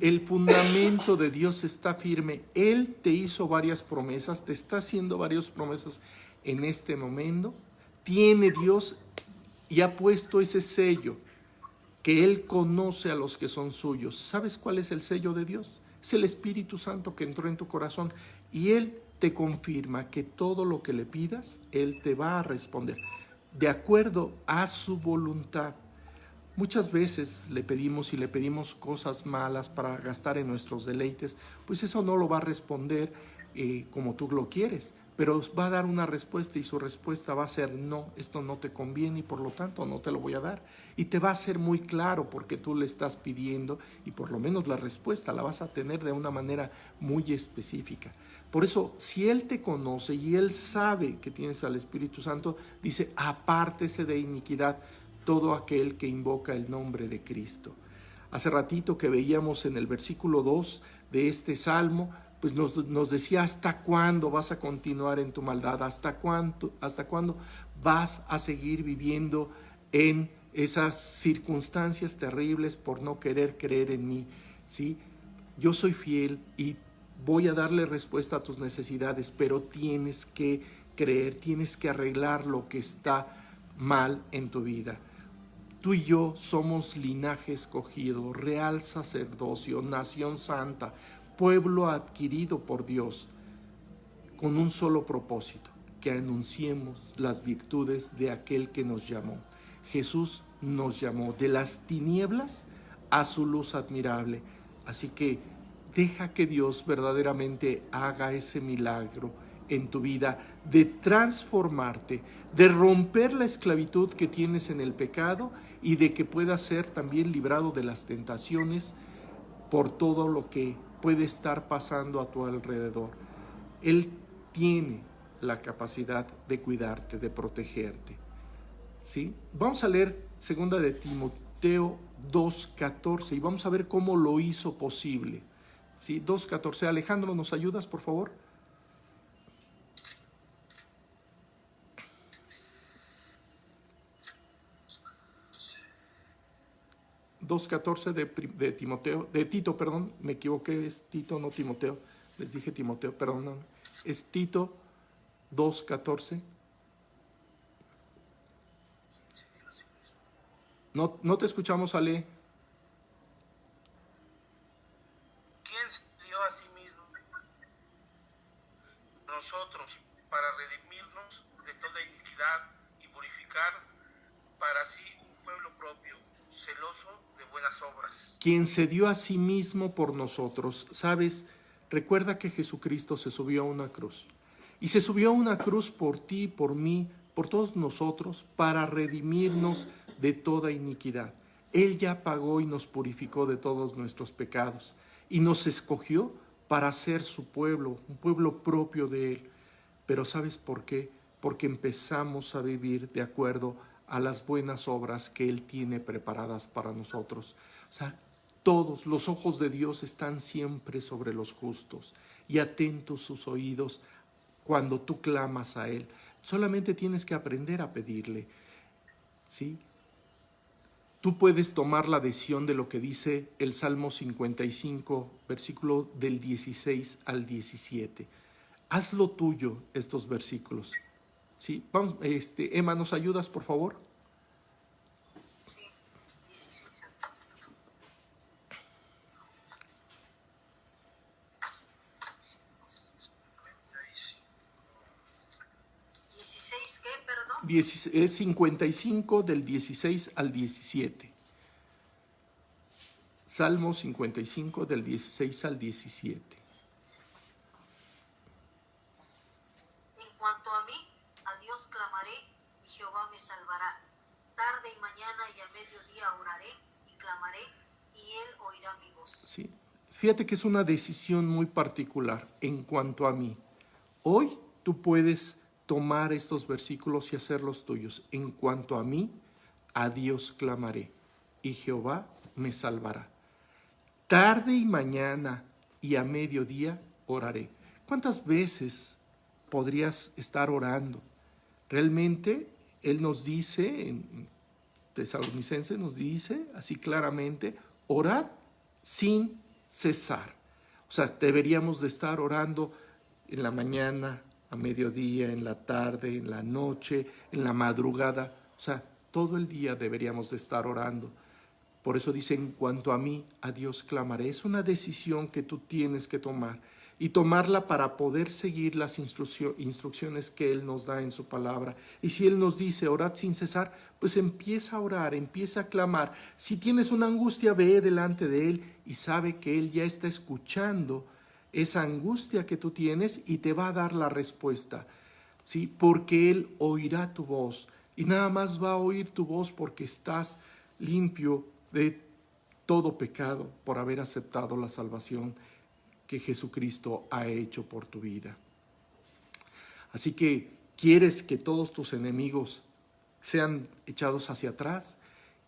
el fundamento de Dios está firme. Él te hizo varias promesas, te está haciendo varias promesas en este momento. Tiene Dios y ha puesto ese sello que Él conoce a los que son suyos. ¿Sabes cuál es el sello de Dios? Es el Espíritu Santo que entró en tu corazón y Él te confirma que todo lo que le pidas, Él te va a responder de acuerdo a su voluntad. Muchas veces le pedimos cosas malas para gastar en nuestros deleites, pues eso no lo va a responder como tú lo quieres, pero va a dar una respuesta y su respuesta va a ser no, esto no te conviene y por lo tanto no te lo voy a dar. Y te va a ser muy claro porque tú le estás pidiendo y por lo menos la respuesta la vas a tener de una manera muy específica. Por eso, si Él te conoce y Él sabe que tienes al Espíritu Santo, dice, apártese de iniquidad todo aquel que invoca el nombre de Cristo. Hace ratito que veíamos en el versículo 2 de este salmo, pues nos decía, ¿hasta cuándo vas a continuar en tu maldad? ¿Hasta cuándo vas a seguir viviendo en esas circunstancias terribles por no querer creer en mí? ¿Sí? Yo soy fiel y voy a darle respuesta a tus necesidades, pero tienes que creer, tienes que arreglar lo que está mal en tu vida. Tú y yo somos linaje escogido, real sacerdocio, nación santa, pueblo adquirido por Dios, con un solo propósito, que anunciemos las virtudes de aquel que nos llamó. Jesús nos llamó de las tinieblas a su luz admirable. Así que deja que Dios verdaderamente haga ese milagro en tu vida de transformarte, de romper la esclavitud que tienes en el pecado y de que puedas ser también librado de las tentaciones por todo lo que puede estar pasando a tu alrededor. Él tiene la capacidad de cuidarte, de protegerte. ¿Sí? Vamos a leer 2 de Timoteo 2:14 y vamos a ver cómo lo hizo posible. ¿Sí? 2:14. Alejandro, ¿nos ayudas, por favor? 2:14 de Timoteo, de Tito, perdón, me equivoqué, es Tito, no Timoteo, les dije Timoteo, perdón, es Tito 2:14. No te escuchamos, Ale. ¿Quién se dio a sí mismo nosotros para redimirnos de toda iniquidad y purificar para sí un pueblo propio, celoso de buenas obras? Quien se dio a sí mismo por nosotros. ¿Sabes? Recuerda que Jesucristo se subió a una cruz. Y se subió a una cruz por ti, por mí, por todos nosotros, para redimirnos de toda iniquidad. Él ya pagó y nos purificó de todos nuestros pecados. Y nos escogió para ser su pueblo, un pueblo propio de Él. Pero ¿sabes por qué? Porque empezamos a vivir de acuerdo a las buenas obras que Él tiene preparadas para nosotros. O sea, todos los ojos de Dios están siempre sobre los justos y atentos sus oídos cuando tú clamas a Él. Solamente tienes que aprender a pedirle, ¿sí? Tú puedes tomar la decisión de lo que dice el Salmo 55, versículo del 16 al 17. Hazlo tuyo estos versículos. ¿Sí? Vamos, Emma, ¿nos ayudas, por favor? Sí, 16. 16, ¿qué? Perdón. Es 55 del 16 al 17. Salmo 55 del 16 al 17. En cuanto a mí, a Dios clamaré y Jehová me salvará. Tarde y mañana y a mediodía oraré y clamaré y Él oirá mi voz. Sí. Fíjate que es una decisión muy particular en cuanto a mí. Hoy tú puedes tomar estos versículos y hacerlos tuyos. En cuanto a mí, a Dios clamaré y Jehová me salvará. Tarde y mañana y a mediodía oraré. ¿Cuántas veces podrías estar orando? Realmente Él nos dice, en Tesalonicenses nos dice así claramente, orad sin cesar. O sea, deberíamos de estar orando en la mañana, a mediodía, en la tarde, en la noche, en la madrugada. O sea, todo el día deberíamos de estar orando. Por eso dice, en cuanto a mí, a Dios clamaré. Es una decisión que tú tienes que tomar y tomarla para poder seguir las instrucciones que Él nos da en su palabra. Y si Él nos dice, orad sin cesar, pues empieza a orar, empieza a clamar. Si tienes una angustia, ve delante de Él y sabe que Él ya está escuchando esa angustia que tú tienes y te va a dar la respuesta, ¿sí? Porque Él oirá tu voz y nada más va a oír tu voz porque estás limpio de todo pecado por haber aceptado la salvación que Jesucristo ha hecho por tu vida. Así que, ¿quieres que todos tus enemigos sean echados hacia atrás?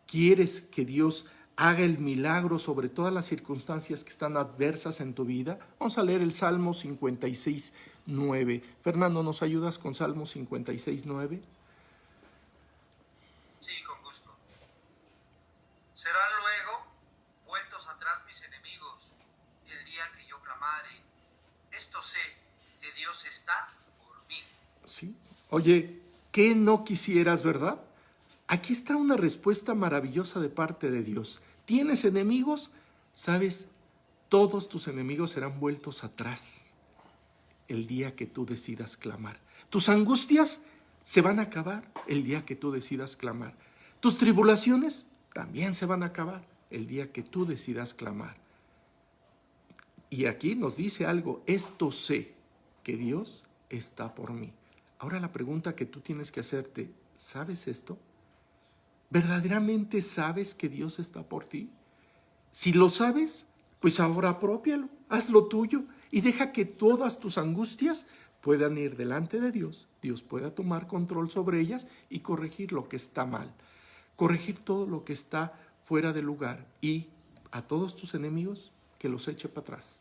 ¿Quieres que Dios haga el milagro sobre todas las circunstancias que están adversas en tu vida? Vamos a leer el Salmo 56, 9. Fernando, ¿nos ayudas con Salmo 56, 9? Sí, con gusto. Serán luego vueltos atrás mis enemigos, y el día que yo clamare, Oye, ¿qué no quisieras, verdad? Aquí está una respuesta maravillosa de parte de Dios. ¿Tienes enemigos? ¿Sabes? Todos tus enemigos serán vueltos atrás el día que tú decidas clamar. Tus angustias se van a acabar el día que tú decidas clamar. Tus tribulaciones también se van a acabar el día que tú decidas clamar. Y aquí nos dice algo: esto sé, que Dios está por mí. Ahora la pregunta que tú tienes que hacerte: ¿sabes esto? ¿Verdaderamente sabes que Dios está por ti? Si lo sabes, pues ahora apropialo, haz lo tuyo y deja que todas tus angustias puedan ir delante de Dios. Dios pueda tomar control sobre ellas y corregir lo que está mal, corregir todo lo que está fuera de lugar, y a todos tus enemigos que los eche para atrás.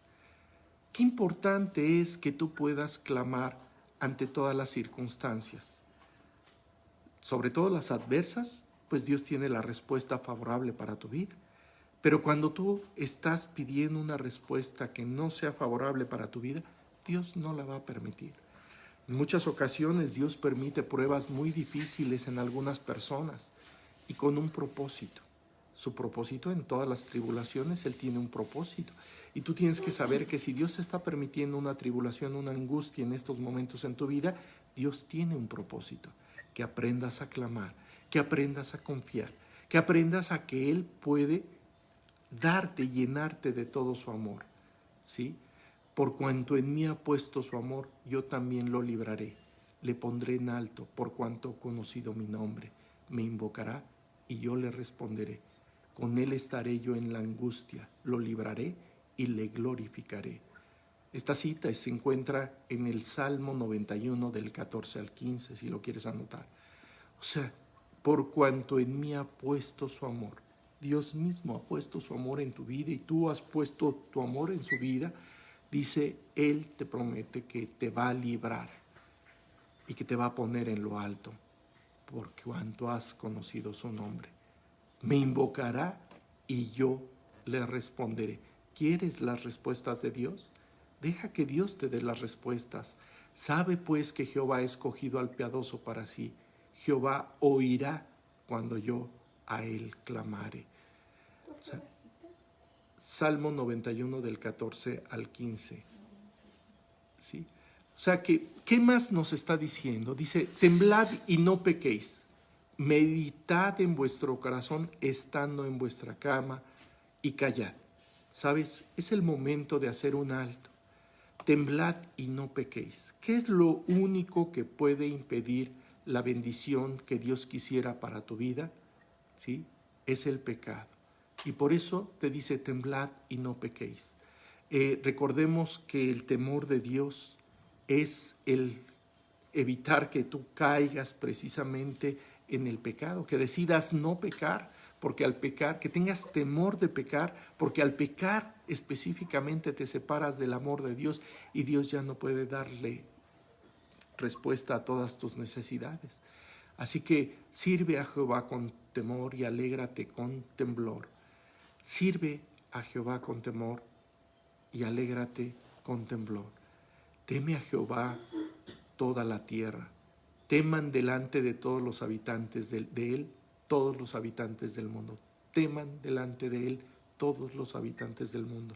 Qué importante es que tú puedas clamar ante todas las circunstancias, sobre todo las adversas, pues Dios tiene la respuesta favorable para tu vida. Pero cuando tú estás pidiendo una respuesta que no sea favorable para tu vida, Dios no la va a permitir. En muchas ocasiones Dios permite pruebas muy difíciles en algunas personas y con un propósito. Su propósito en todas las tribulaciones, Él tiene un propósito. Y tú tienes que saber que si Dios está permitiendo una tribulación, una angustia en estos momentos en tu vida, Dios tiene un propósito. Que aprendas a clamar, que aprendas a confiar, que aprendas a que Él puede darte, llenarte de todo su amor, ¿sí? Por cuanto en mí ha puesto su amor, yo también lo libraré. Le pondré en alto, por cuanto ha conocido mi nombre. Me invocará y yo le responderé. Con él estaré yo en la angustia, lo libraré y le glorificaré. Esta cita se encuentra en el Salmo 91 del 14 al 15, si lo quieres anotar. O sea, por cuanto en mí ha puesto su amor. Dios mismo ha puesto su amor en tu vida y tú has puesto tu amor en su vida. Dice, Él te promete que te va a librar y que te va a poner en lo alto, por cuanto has conocido su nombre. Me invocará y yo le responderé. ¿Quieres las respuestas de Dios? Deja que Dios te dé las respuestas. Sabe pues que Jehová ha escogido al piadoso para sí. Jehová oirá cuando yo a él clamare. O sea, Salmo 91 del 14 al 15. ¿Sí? O sea, ¿qué más nos está diciendo? Dice, temblad y no pequéis. Meditad en vuestro corazón estando en vuestra cama y callad. ¿Sabes? Es el momento de hacer un alto. Temblad y no pequéis. ¿Qué es lo único que puede impedir la bendición que Dios quisiera para tu vida? ¿Sí? Es el pecado. Y por eso te dice, temblad y no pequéis. Recordemos que el temor de Dios es el evitar que tú caigas precisamente en el pecado, que decidas no pecar, porque al pecar, que tengas temor de pecar, porque al pecar específicamente te separas del amor de Dios y Dios ya no puede darle respuesta a todas tus necesidades. Así que sirve a Jehová con temor y alégrate con temblor. Sirve a Jehová con temor y alégrate con temblor. Teme a Jehová toda la tierra. Teman delante de todos los habitantes de él, todos los habitantes del mundo. Teman delante de él todos los habitantes del mundo.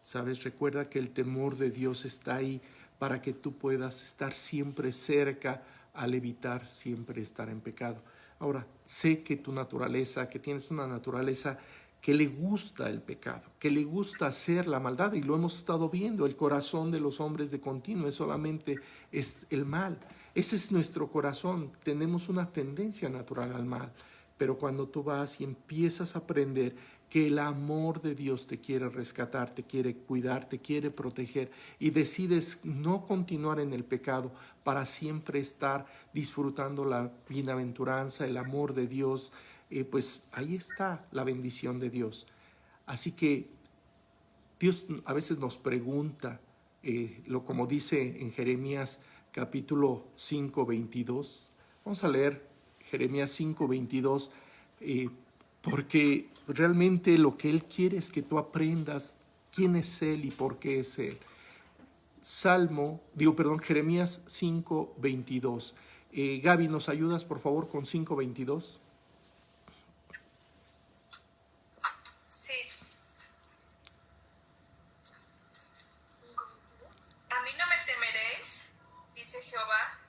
¿Sabes? Recuerda que el temor de Dios está ahí para que tú puedas estar siempre cerca al evitar siempre estar en pecado. Ahora, sé que tu naturaleza, que tienes una naturaleza que le gusta el pecado, que le gusta hacer la maldad, y lo hemos estado viendo, el corazón de los hombres de continuo solamente es el mal. Ese es nuestro corazón, tenemos una tendencia natural al mal, pero cuando tú vas y empiezas a aprender que el amor de Dios te quiere rescatar, te quiere cuidar, te quiere proteger, y decides no continuar en el pecado para siempre estar disfrutando la bienaventuranza, el amor de Dios, pues ahí está la bendición de Dios. Así que Dios a veces nos pregunta, como dice en Jeremías capítulo 5, 22. Vamos a leer Jeremías 5, 22, porque realmente lo que Él quiere es que tú aprendas quién es Él y por qué es Él. Jeremías 5, 22. Gaby, ¿nos ayudas por favor con 5:22? Sí. A mí no me temeréis, dice Jehová,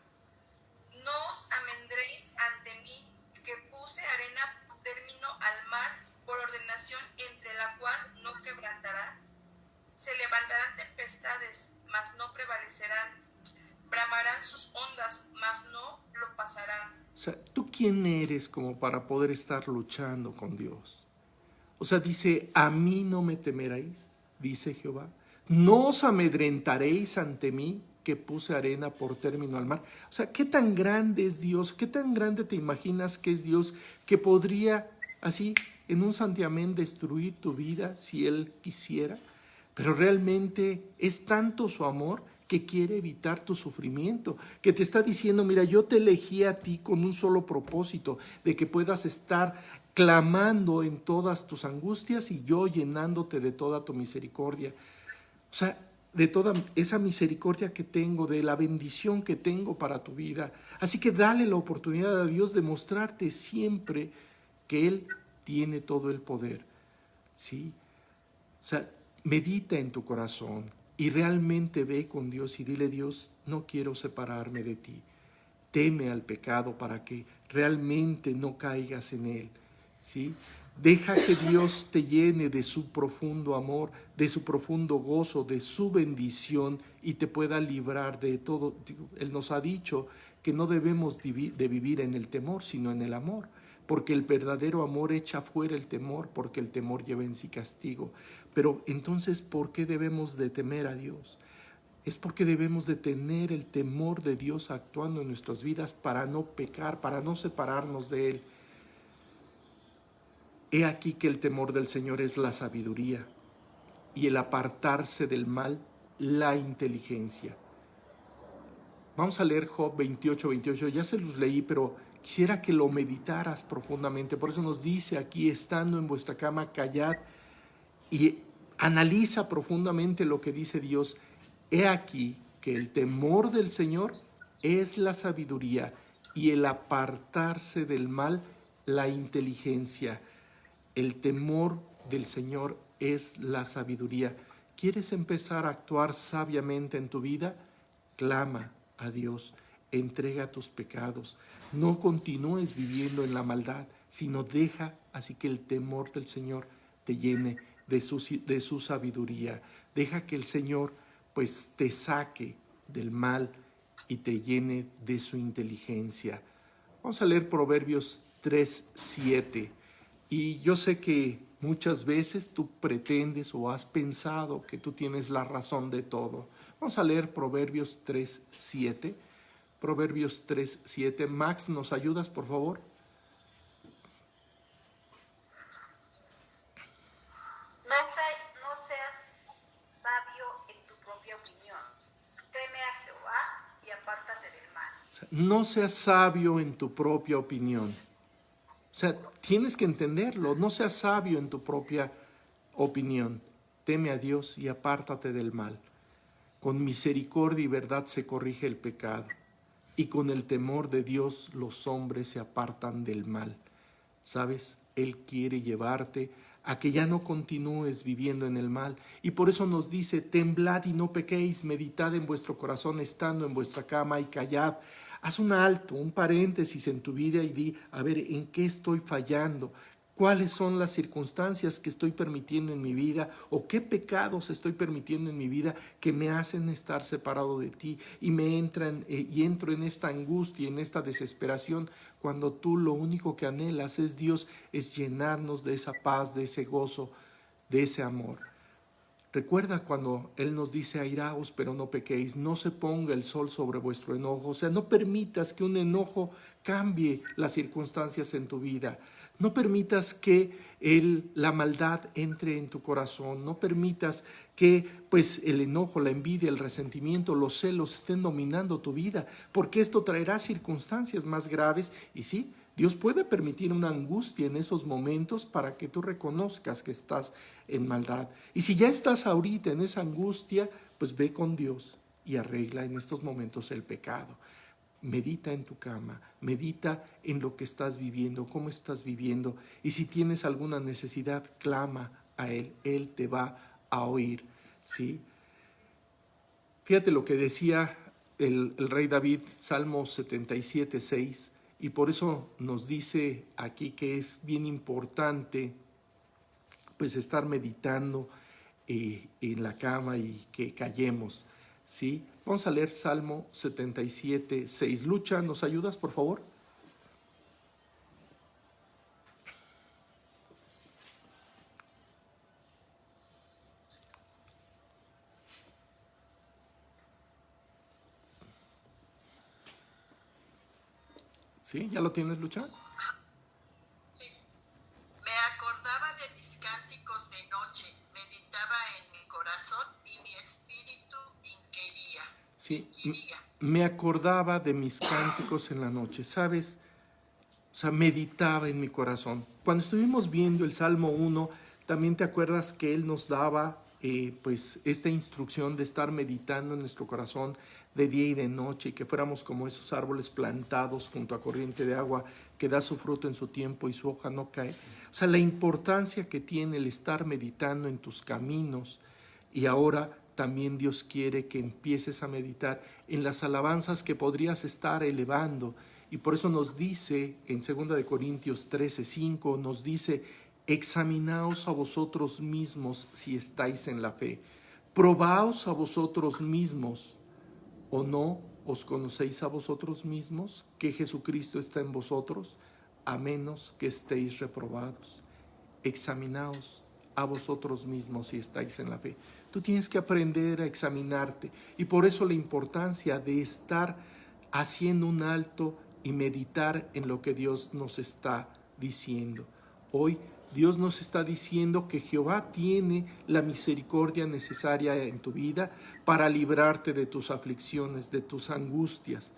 no os amedréis ante mí, que puse arena por término al mar, por ordenación entre la cual no quebrantará. Se levantarán tempestades, mas no prevalecerán. Bramarán sus ondas, mas no lo pasarán. O sea, ¿tú quién eres como para poder estar luchando con Dios? O sea, dice, a mí no me temeréis, dice Jehová. No os amedrentaréis ante mí, que puse arena por término al mar. O sea, ¿qué tan grande es Dios? ¿Qué tan grande te imaginas que es Dios que podría así en un santiamén destruir tu vida si Él quisiera? Pero realmente es tanto su amor que quiere evitar tu sufrimiento, que te está diciendo, mira, yo te elegí a ti con un solo propósito, de que puedas estar clamando en todas tus angustias y yo llenándote de toda tu misericordia. O sea, de toda esa misericordia que tengo, de la bendición que tengo para tu vida. Así que dale la oportunidad a Dios de mostrarte siempre que Él tiene todo el poder. ¿Sí? O sea, medita en tu corazón y realmente ve con Dios y dile, Dios, no quiero separarme de ti. Teme al pecado para que realmente no caigas en él. ¿Sí? Deja que Dios te llene de su profundo amor, de su profundo gozo, de su bendición y te pueda librar de todo. Él nos ha dicho que no debemos de vivir en el temor, sino en el amor, porque el verdadero amor echa fuera el temor, porque el temor lleva en sí castigo. Pero entonces, ¿por qué debemos de temer a Dios? Es porque debemos de tener el temor de Dios actuando en nuestras vidas para no pecar, para no separarnos de Él. He aquí que el temor del Señor es la sabiduría y el apartarse del mal, la inteligencia. Vamos a leer Job 28, ya se los leí, pero quisiera que lo meditaras profundamente. Por eso nos dice aquí, estando en vuestra cama, callad y analiza profundamente lo que dice Dios. He aquí que el temor del Señor es la sabiduría y el apartarse del mal, la inteligencia. El temor del Señor es la sabiduría. ¿Quieres empezar a actuar sabiamente en tu vida? Clama a Dios, entrega tus pecados. No continúes viviendo en la maldad, sino deja así que el temor del Señor te llene de su sabiduría. Deja que el Señor pues te saque del mal y te llene de su inteligencia. Vamos a leer Proverbios 3:7. Y yo sé que muchas veces tú pretendes o has pensado que tú tienes la razón de todo. Vamos a leer Proverbios 3:7. Proverbios 3:7. Max, ¿nos ayudas, por favor? No seas sabio en tu propia opinión. Teme a Jehová y apártate del mal. O sea, no seas sabio en tu propia opinión. O sea, tienes que entenderlo. No seas sabio en tu propia opinión. Teme a Dios y apártate del mal. Con misericordia y verdad se corrige el pecado. Y con el temor de Dios los hombres se apartan del mal. ¿Sabes? Él quiere llevarte a que ya no continúes viviendo en el mal. Y por eso nos dice, temblad y no pequéis, meditad en vuestro corazón estando en vuestra cama y callad. Haz un alto, un paréntesis en tu vida y di, a ver, ¿en qué estoy fallando? ¿Cuáles son las circunstancias que estoy permitiendo en mi vida? ¿O qué pecados estoy permitiendo en mi vida que me hacen estar separado de ti? Y entro en esta angustia, en esta desesperación, cuando tú lo único que anhelas es Dios, es llenarnos de esa paz, de ese gozo, de ese amor. Recuerda cuando Él nos dice, airaos, pero no pequéis, no se ponga el sol sobre vuestro enojo. O sea, no permitas que un enojo cambie las circunstancias en tu vida. No permitas que la maldad entre en tu corazón. No permitas que pues, el enojo, la envidia, el resentimiento, los celos estén dominando tu vida, porque esto traerá circunstancias más graves. Y sí, Dios puede permitir una angustia en esos momentos para que tú reconozcas que estás en maldad. Y si ya estás ahorita en esa angustia, pues ve con Dios y arregla en estos momentos el pecado. medita en tu cama, medita en lo que estás viviendo, cómo estás viviendo. Y si tienes alguna necesidad, clama a Él te va a oír, ¿sí? Fíjate lo que decía el rey David, Salmo 77, 6, y por eso nos dice aquí que es bien importante pues estar meditando en la cama y que callemos, ¿sí? Vamos a leer Salmo 77, 6. Lucha, ¿nos ayudas, por favor? ¿Sí? ¿Ya lo tienes, Lucha? Sí. Me acordaba de mis cánticos de noche, meditaba en mi corazón y mi espíritu inquiría. Sí, me acordaba de mis cánticos en la noche, ¿sabes? O sea, meditaba en mi corazón. Cuando estuvimos viendo el Salmo 1, también te acuerdas que Él nos daba pues esta instrucción de estar meditando en nuestro corazón de día y de noche, y que fuéramos como esos árboles plantados junto a corriente de agua que da su fruto en su tiempo y su hoja no cae. O sea, la importancia que tiene el estar meditando en tus caminos. Y ahora también Dios quiere que empieces a meditar en las alabanzas que podrías estar elevando. Y por eso nos dice en 2 Corintios 13:5, nos dice: examinaos a vosotros mismos si estáis en la fe. Probaos a vosotros mismos, ¿o no os conocéis a vosotros mismos que Jesucristo está en vosotros, a menos que estéis reprobados? Examinaos a vosotros mismos si estáis en la fe. Tú tienes que aprender a examinarte, y por eso la importancia de estar haciendo un alto y meditar en lo que Dios nos está diciendo. Hoy Dios nos está diciendo que Jehová tiene la misericordia necesaria en tu vida para librarte de tus aflicciones, de tus angustias,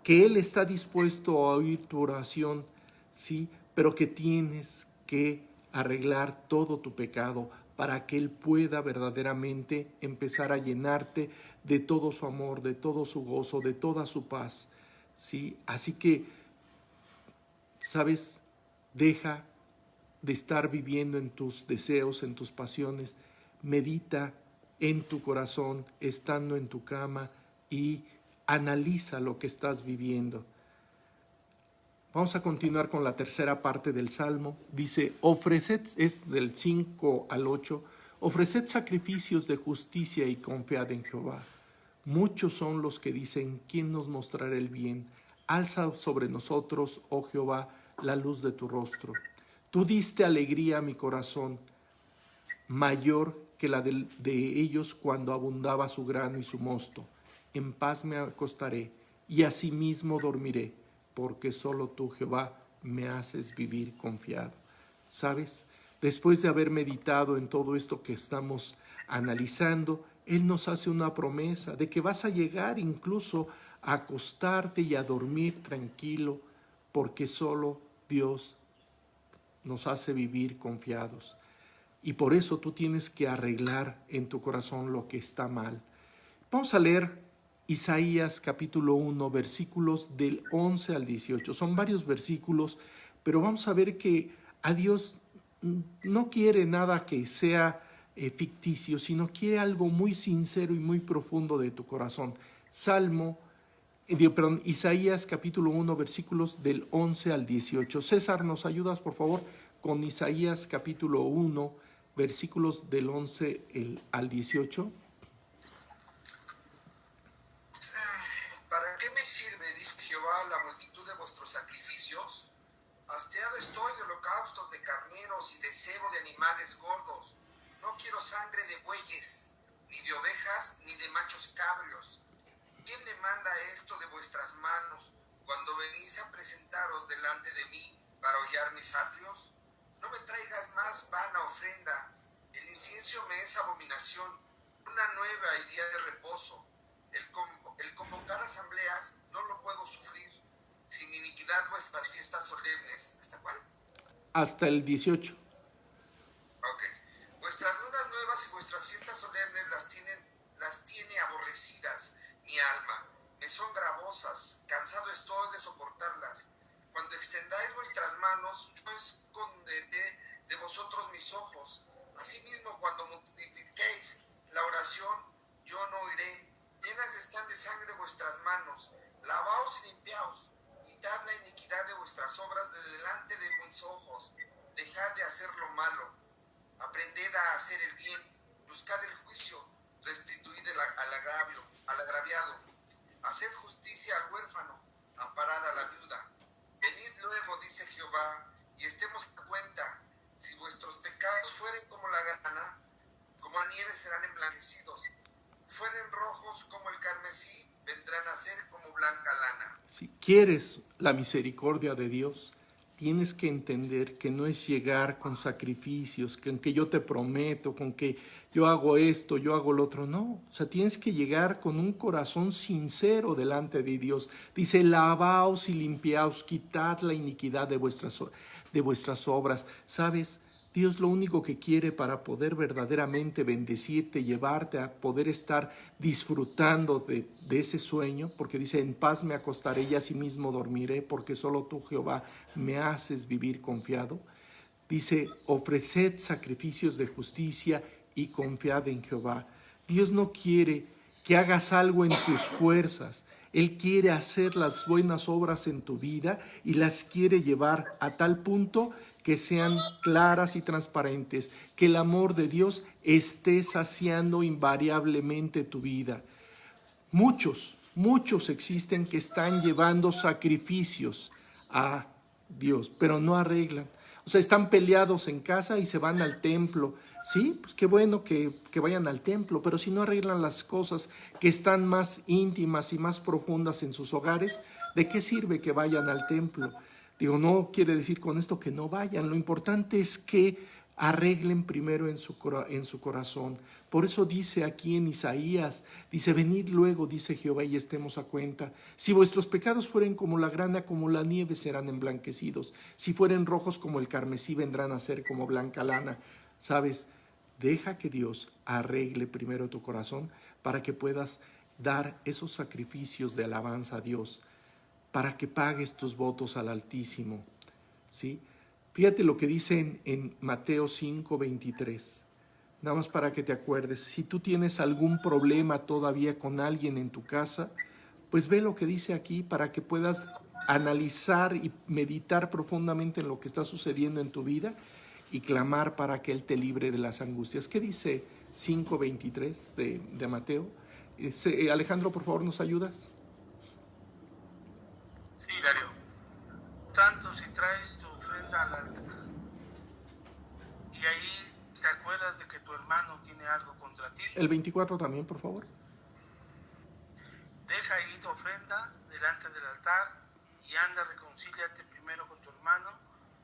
que Él está dispuesto a oír tu oración, sí, pero que tienes que arreglar todo tu pecado para que Él pueda verdaderamente empezar a llenarte de todo su amor, de todo su gozo, de toda su paz, ¿sí? Así que, ¿sabes? Deja de estar viviendo en tus deseos, en tus pasiones. Medita en tu corazón, estando en tu cama, y analiza lo que estás viviendo. Vamos a continuar con la tercera parte del Salmo. Dice: ofreced, es del 5 al 8, ofreced sacrificios de justicia y confiad en Jehová. Muchos son los que dicen: ¿quién nos mostrará el bien? Alza sobre nosotros, oh Jehová, la luz de tu rostro. Tú diste alegría a mi corazón, mayor que la de ellos cuando abundaba su grano y su mosto. En paz me acostaré y asimismo dormiré, porque solo tú, Jehová, me haces vivir confiado. ¿Sabes? Después de haber meditado en todo esto que estamos analizando, Él nos hace una promesa de que vas a llegar incluso a acostarte y a dormir tranquilo, porque solo Dios nos hace vivir confiados. Y por eso tú tienes que arreglar en tu corazón lo que está mal. Vamos a leer Isaías capítulo 1, versículos del 11 al 18. Son varios versículos, pero vamos a ver que a Dios no quiere nada que sea ficticio, sino quiere algo muy sincero y muy profundo de tu corazón. Isaías capítulo 1, versículos del 11 al 18. César, ¿nos ayudas, por favor, con Isaías capítulo 1, versículos del 11 al 18? ¿Para qué me sirve, dice Jehová, la multitud de vuestros sacrificios? Hastiado estoy de holocaustos de carneros y de cebo de animales gordos. No quiero sangre de bueyes, ni de ovejas, ni de machos cabríos. ¿Quién demanda esto de vuestras manos cuando venís a presentaros delante de mí para hollar mis atrios? No me traigas más vana ofrenda. El incienso me es abominación, una nueva y día de reposo. El convocar asambleas no lo puedo sufrir. Sin iniquidad vuestras fiestas solemnes. ¿Hasta cuál? Hasta el 18. Ok. Vuestras lunas nuevas y vuestras fiestas solemnes las tiene aborrecidas mi alma. Me son gravosas. Cansado extendáis vuestras manos, yo esconderé de vosotros mis ojos. Asimismo, cuando multipliquéis la oración, yo no oiré. Llenas están de sangre vuestras manos. Lavaos y limpiaos. Quitad la iniquidad de vuestras obras de delante de mis ojos. Dejad de hacer lo malo. Aprended a hacer el bien. Buscad el juicio. Restituid al agraviado. Haced justicia al huérfano. Amparad a la viuda. Venid luego, dice Jehová, y estemos a cuenta. Si vuestros pecados fueren como la grana, como la nieve serán emblanquecidos. Fueren rojos como el carmesí, vendrán a ser como blanca lana. Si quieres la misericordia de Dios, tienes que entender que no es llegar con sacrificios, con que yo te prometo, con que yo hago esto, yo hago lo otro. No, o sea, tienes que llegar con un corazón sincero delante de Dios. Dice, lavaos y limpiaos, quitad la iniquidad de vuestras obras. ¿Sabes? Dios lo único que quiere para poder verdaderamente bendecirte, llevarte a poder estar disfrutando de ese sueño, porque dice, en paz me acostaré y asimismo dormiré, porque solo tú, Jehová, me haces vivir confiado. Dice, ofreced sacrificios de justicia y confiad en Jehová. Dios no quiere que hagas algo en tus fuerzas. Él quiere hacer las buenas obras en tu vida y las quiere llevar a tal punto que sean claras y transparentes, que el amor de Dios esté saciando invariablemente tu vida. Muchos existen que están llevando sacrificios a Dios, pero no arreglan. O sea, están peleados en casa y se van al templo. Sí, pues qué bueno que vayan al templo, pero si no arreglan las cosas que están más íntimas y más profundas en sus hogares, ¿de qué sirve que vayan al templo? Digo, no quiere decir con esto que no vayan. Lo importante es que arreglen primero en su corazón. Por eso dice aquí en Isaías, dice, venid luego, dice Jehová, y estemos a cuenta. Si vuestros pecados fueren como la grana, como la nieve serán emblanquecidos. Si fueren rojos como el carmesí, vendrán a ser como blanca lana. ¿Sabes? Deja que Dios arregle primero tu corazón para que puedas dar esos sacrificios de alabanza a Dios, para que pagues tus votos al Altísimo, ¿sí? Fíjate lo que dice en Mateo 5:23, nada más para que te acuerdes. Si tú tienes algún problema todavía con alguien en tu casa, pues ve lo que dice aquí para que puedas analizar y meditar profundamente en lo que está sucediendo en tu vida y clamar para que Él te libre de las angustias. ¿Qué dice 5:23 de Mateo? Alejandro, por favor, ¿nos ayudas? Sí, Darío. Tanto si traes tu ofrenda al altar y ahí te acuerdas de que tu hermano tiene algo contra ti. El 24 también, por favor. Deja ahí tu ofrenda delante del altar y anda, reconcíliate primero con tu hermano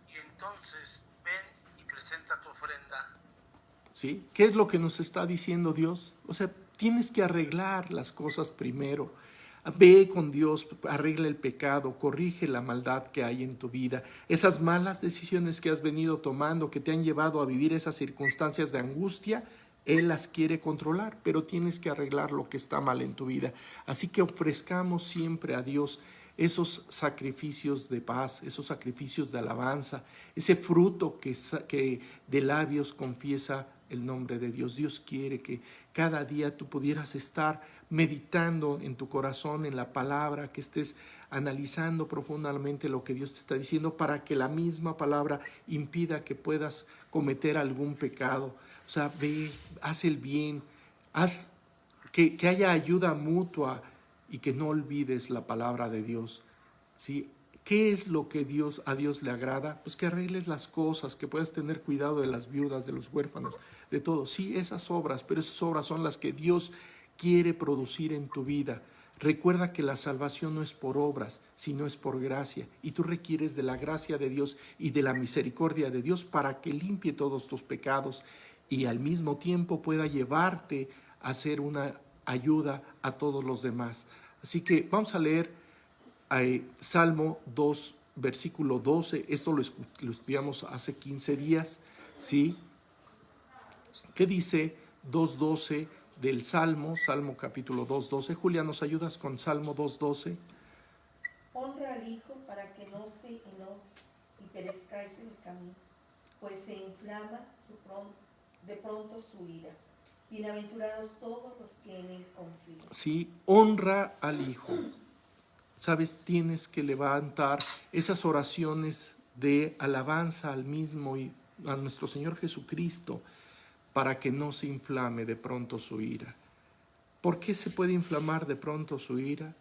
y entonces ven y presenta tu ofrenda. ¿Sí? ¿Qué es lo que nos está diciendo Dios? O sea, tienes que arreglar las cosas primero. Ve con Dios, arregla el pecado, corrige la maldad que hay en tu vida. Esas malas decisiones que has venido tomando, que te han llevado a vivir esas circunstancias de angustia, Él las quiere controlar, pero tienes que arreglar lo que está mal en tu vida. Así que ofrezcamos siempre a Dios esos sacrificios de paz, esos sacrificios de alabanza, ese fruto que de labios confiesa el nombre de Dios. Dios quiere que cada día tú pudieras estar meditando en tu corazón, en la palabra, que estés analizando profundamente lo que Dios te está diciendo para que la misma palabra impida que puedas cometer algún pecado. O sea, ve, haz el bien, haz que haya ayuda mutua y que no olvides la palabra de Dios, ¿sí? ¿Qué es lo que a Dios le agrada? Pues que arregles las cosas, que puedas tener cuidado de las viudas, de los huérfanos, de todo. Sí, esas obras, pero esas obras son las que Dios quiere producir en tu vida. Recuerda que la salvación no es por obras, sino es por gracia. Y tú requieres de la gracia de Dios y de la misericordia de Dios para que limpie todos tus pecados y al mismo tiempo pueda llevarte a ser una ayuda a todos los demás. Así que vamos a leer Salmo 2, versículo 12. Esto lo estudiamos hace 15 días, ¿sí? ¿Qué dice 2:12 del Salmo capítulo 2:12? Julia, ¿nos ayudas con Salmo 2:12? Honra al Hijo para para que no se enoje y perezcáis en el camino, pues se inflama de pronto su ira. Bienaventurados todos los que en él confían. Sí, honra al Hijo. Sabes, tienes que levantar esas oraciones de alabanza al mismo y a nuestro Señor Jesucristo para que no se inflame de pronto su ira. ¿Por qué se puede inflamar de pronto su ira?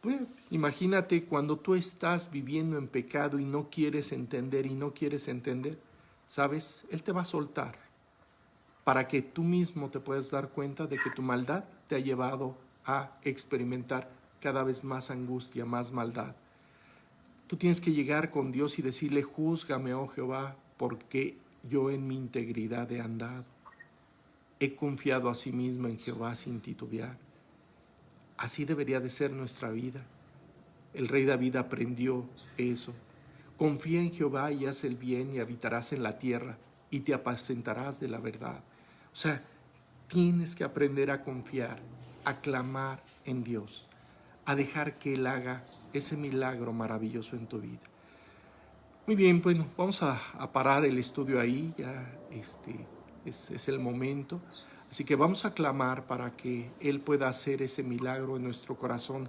Pues imagínate cuando tú estás viviendo en pecado y no quieres entender ¿sabes? Él te va a soltar para que tú mismo te puedas dar cuenta de que tu maldad te ha llevado a experimentar cada vez más angustia, más maldad. Tú tienes que llegar con Dios y decirle: júzgame, oh Jehová, porque yo en mi integridad he andado. He confiado a sí mismo en Jehová sin titubear. Así debería de ser nuestra vida. El rey David aprendió eso. Confía en Jehová y haz el bien y habitarás en la tierra y te apacentarás de la verdad. O sea, tienes que aprender a confiar, a clamar en Dios, a dejar que Él haga ese milagro maravilloso en tu vida. Muy bien, bueno, vamos a parar el estudio ahí, ya es el momento. Así que vamos a clamar para que Él pueda hacer ese milagro en nuestro corazón,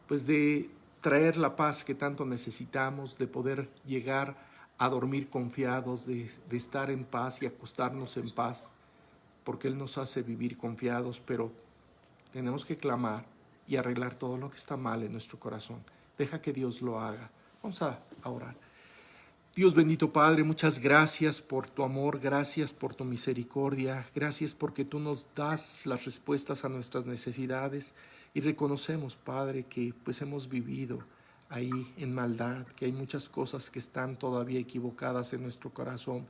pues de traer la paz que tanto necesitamos, de poder llegar a dormir confiados, de estar en paz y acostarnos en paz, porque Él nos hace vivir confiados, pero tenemos que clamar y arreglar todo lo que está mal en nuestro corazón. Deja que Dios lo haga. Vamos a orar. Dios bendito Padre, muchas gracias por tu amor, gracias por tu misericordia, gracias porque tú nos das las respuestas a nuestras necesidades y reconocemos, Padre, que pues hemos vivido ahí en maldad, que hay muchas cosas que están todavía equivocadas en nuestro corazón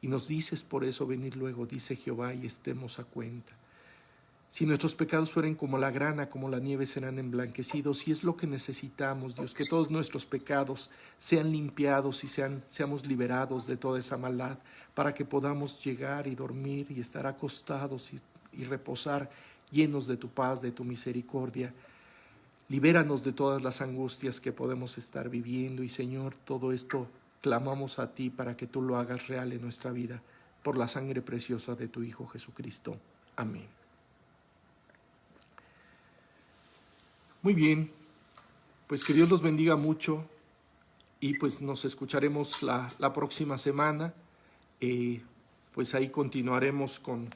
y nos dices por eso venir luego, dice Jehová, y estemos a cuenta. Si nuestros pecados fueren como la grana, como la nieve, serán emblanquecidos. Y es lo que necesitamos, Dios, que todos nuestros pecados sean limpiados y seamos liberados de toda esa maldad, para que podamos llegar y dormir y estar acostados y reposar llenos de tu paz, de tu misericordia. Libéranos de todas las angustias que podemos estar viviendo. Y Señor, todo esto clamamos a ti para que tú lo hagas real en nuestra vida, por la sangre preciosa de tu Hijo Jesucristo. Amén. Muy bien, pues que Dios los bendiga mucho y pues nos escucharemos la próxima semana. Pues ahí continuaremos con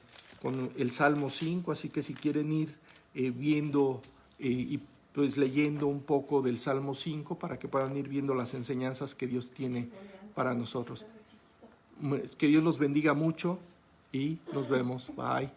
el Salmo 5, así que si quieren ir viendo y pues leyendo un poco del Salmo 5 para que puedan ir viendo las enseñanzas que Dios tiene para nosotros. Que Dios los bendiga mucho y nos vemos. Bye.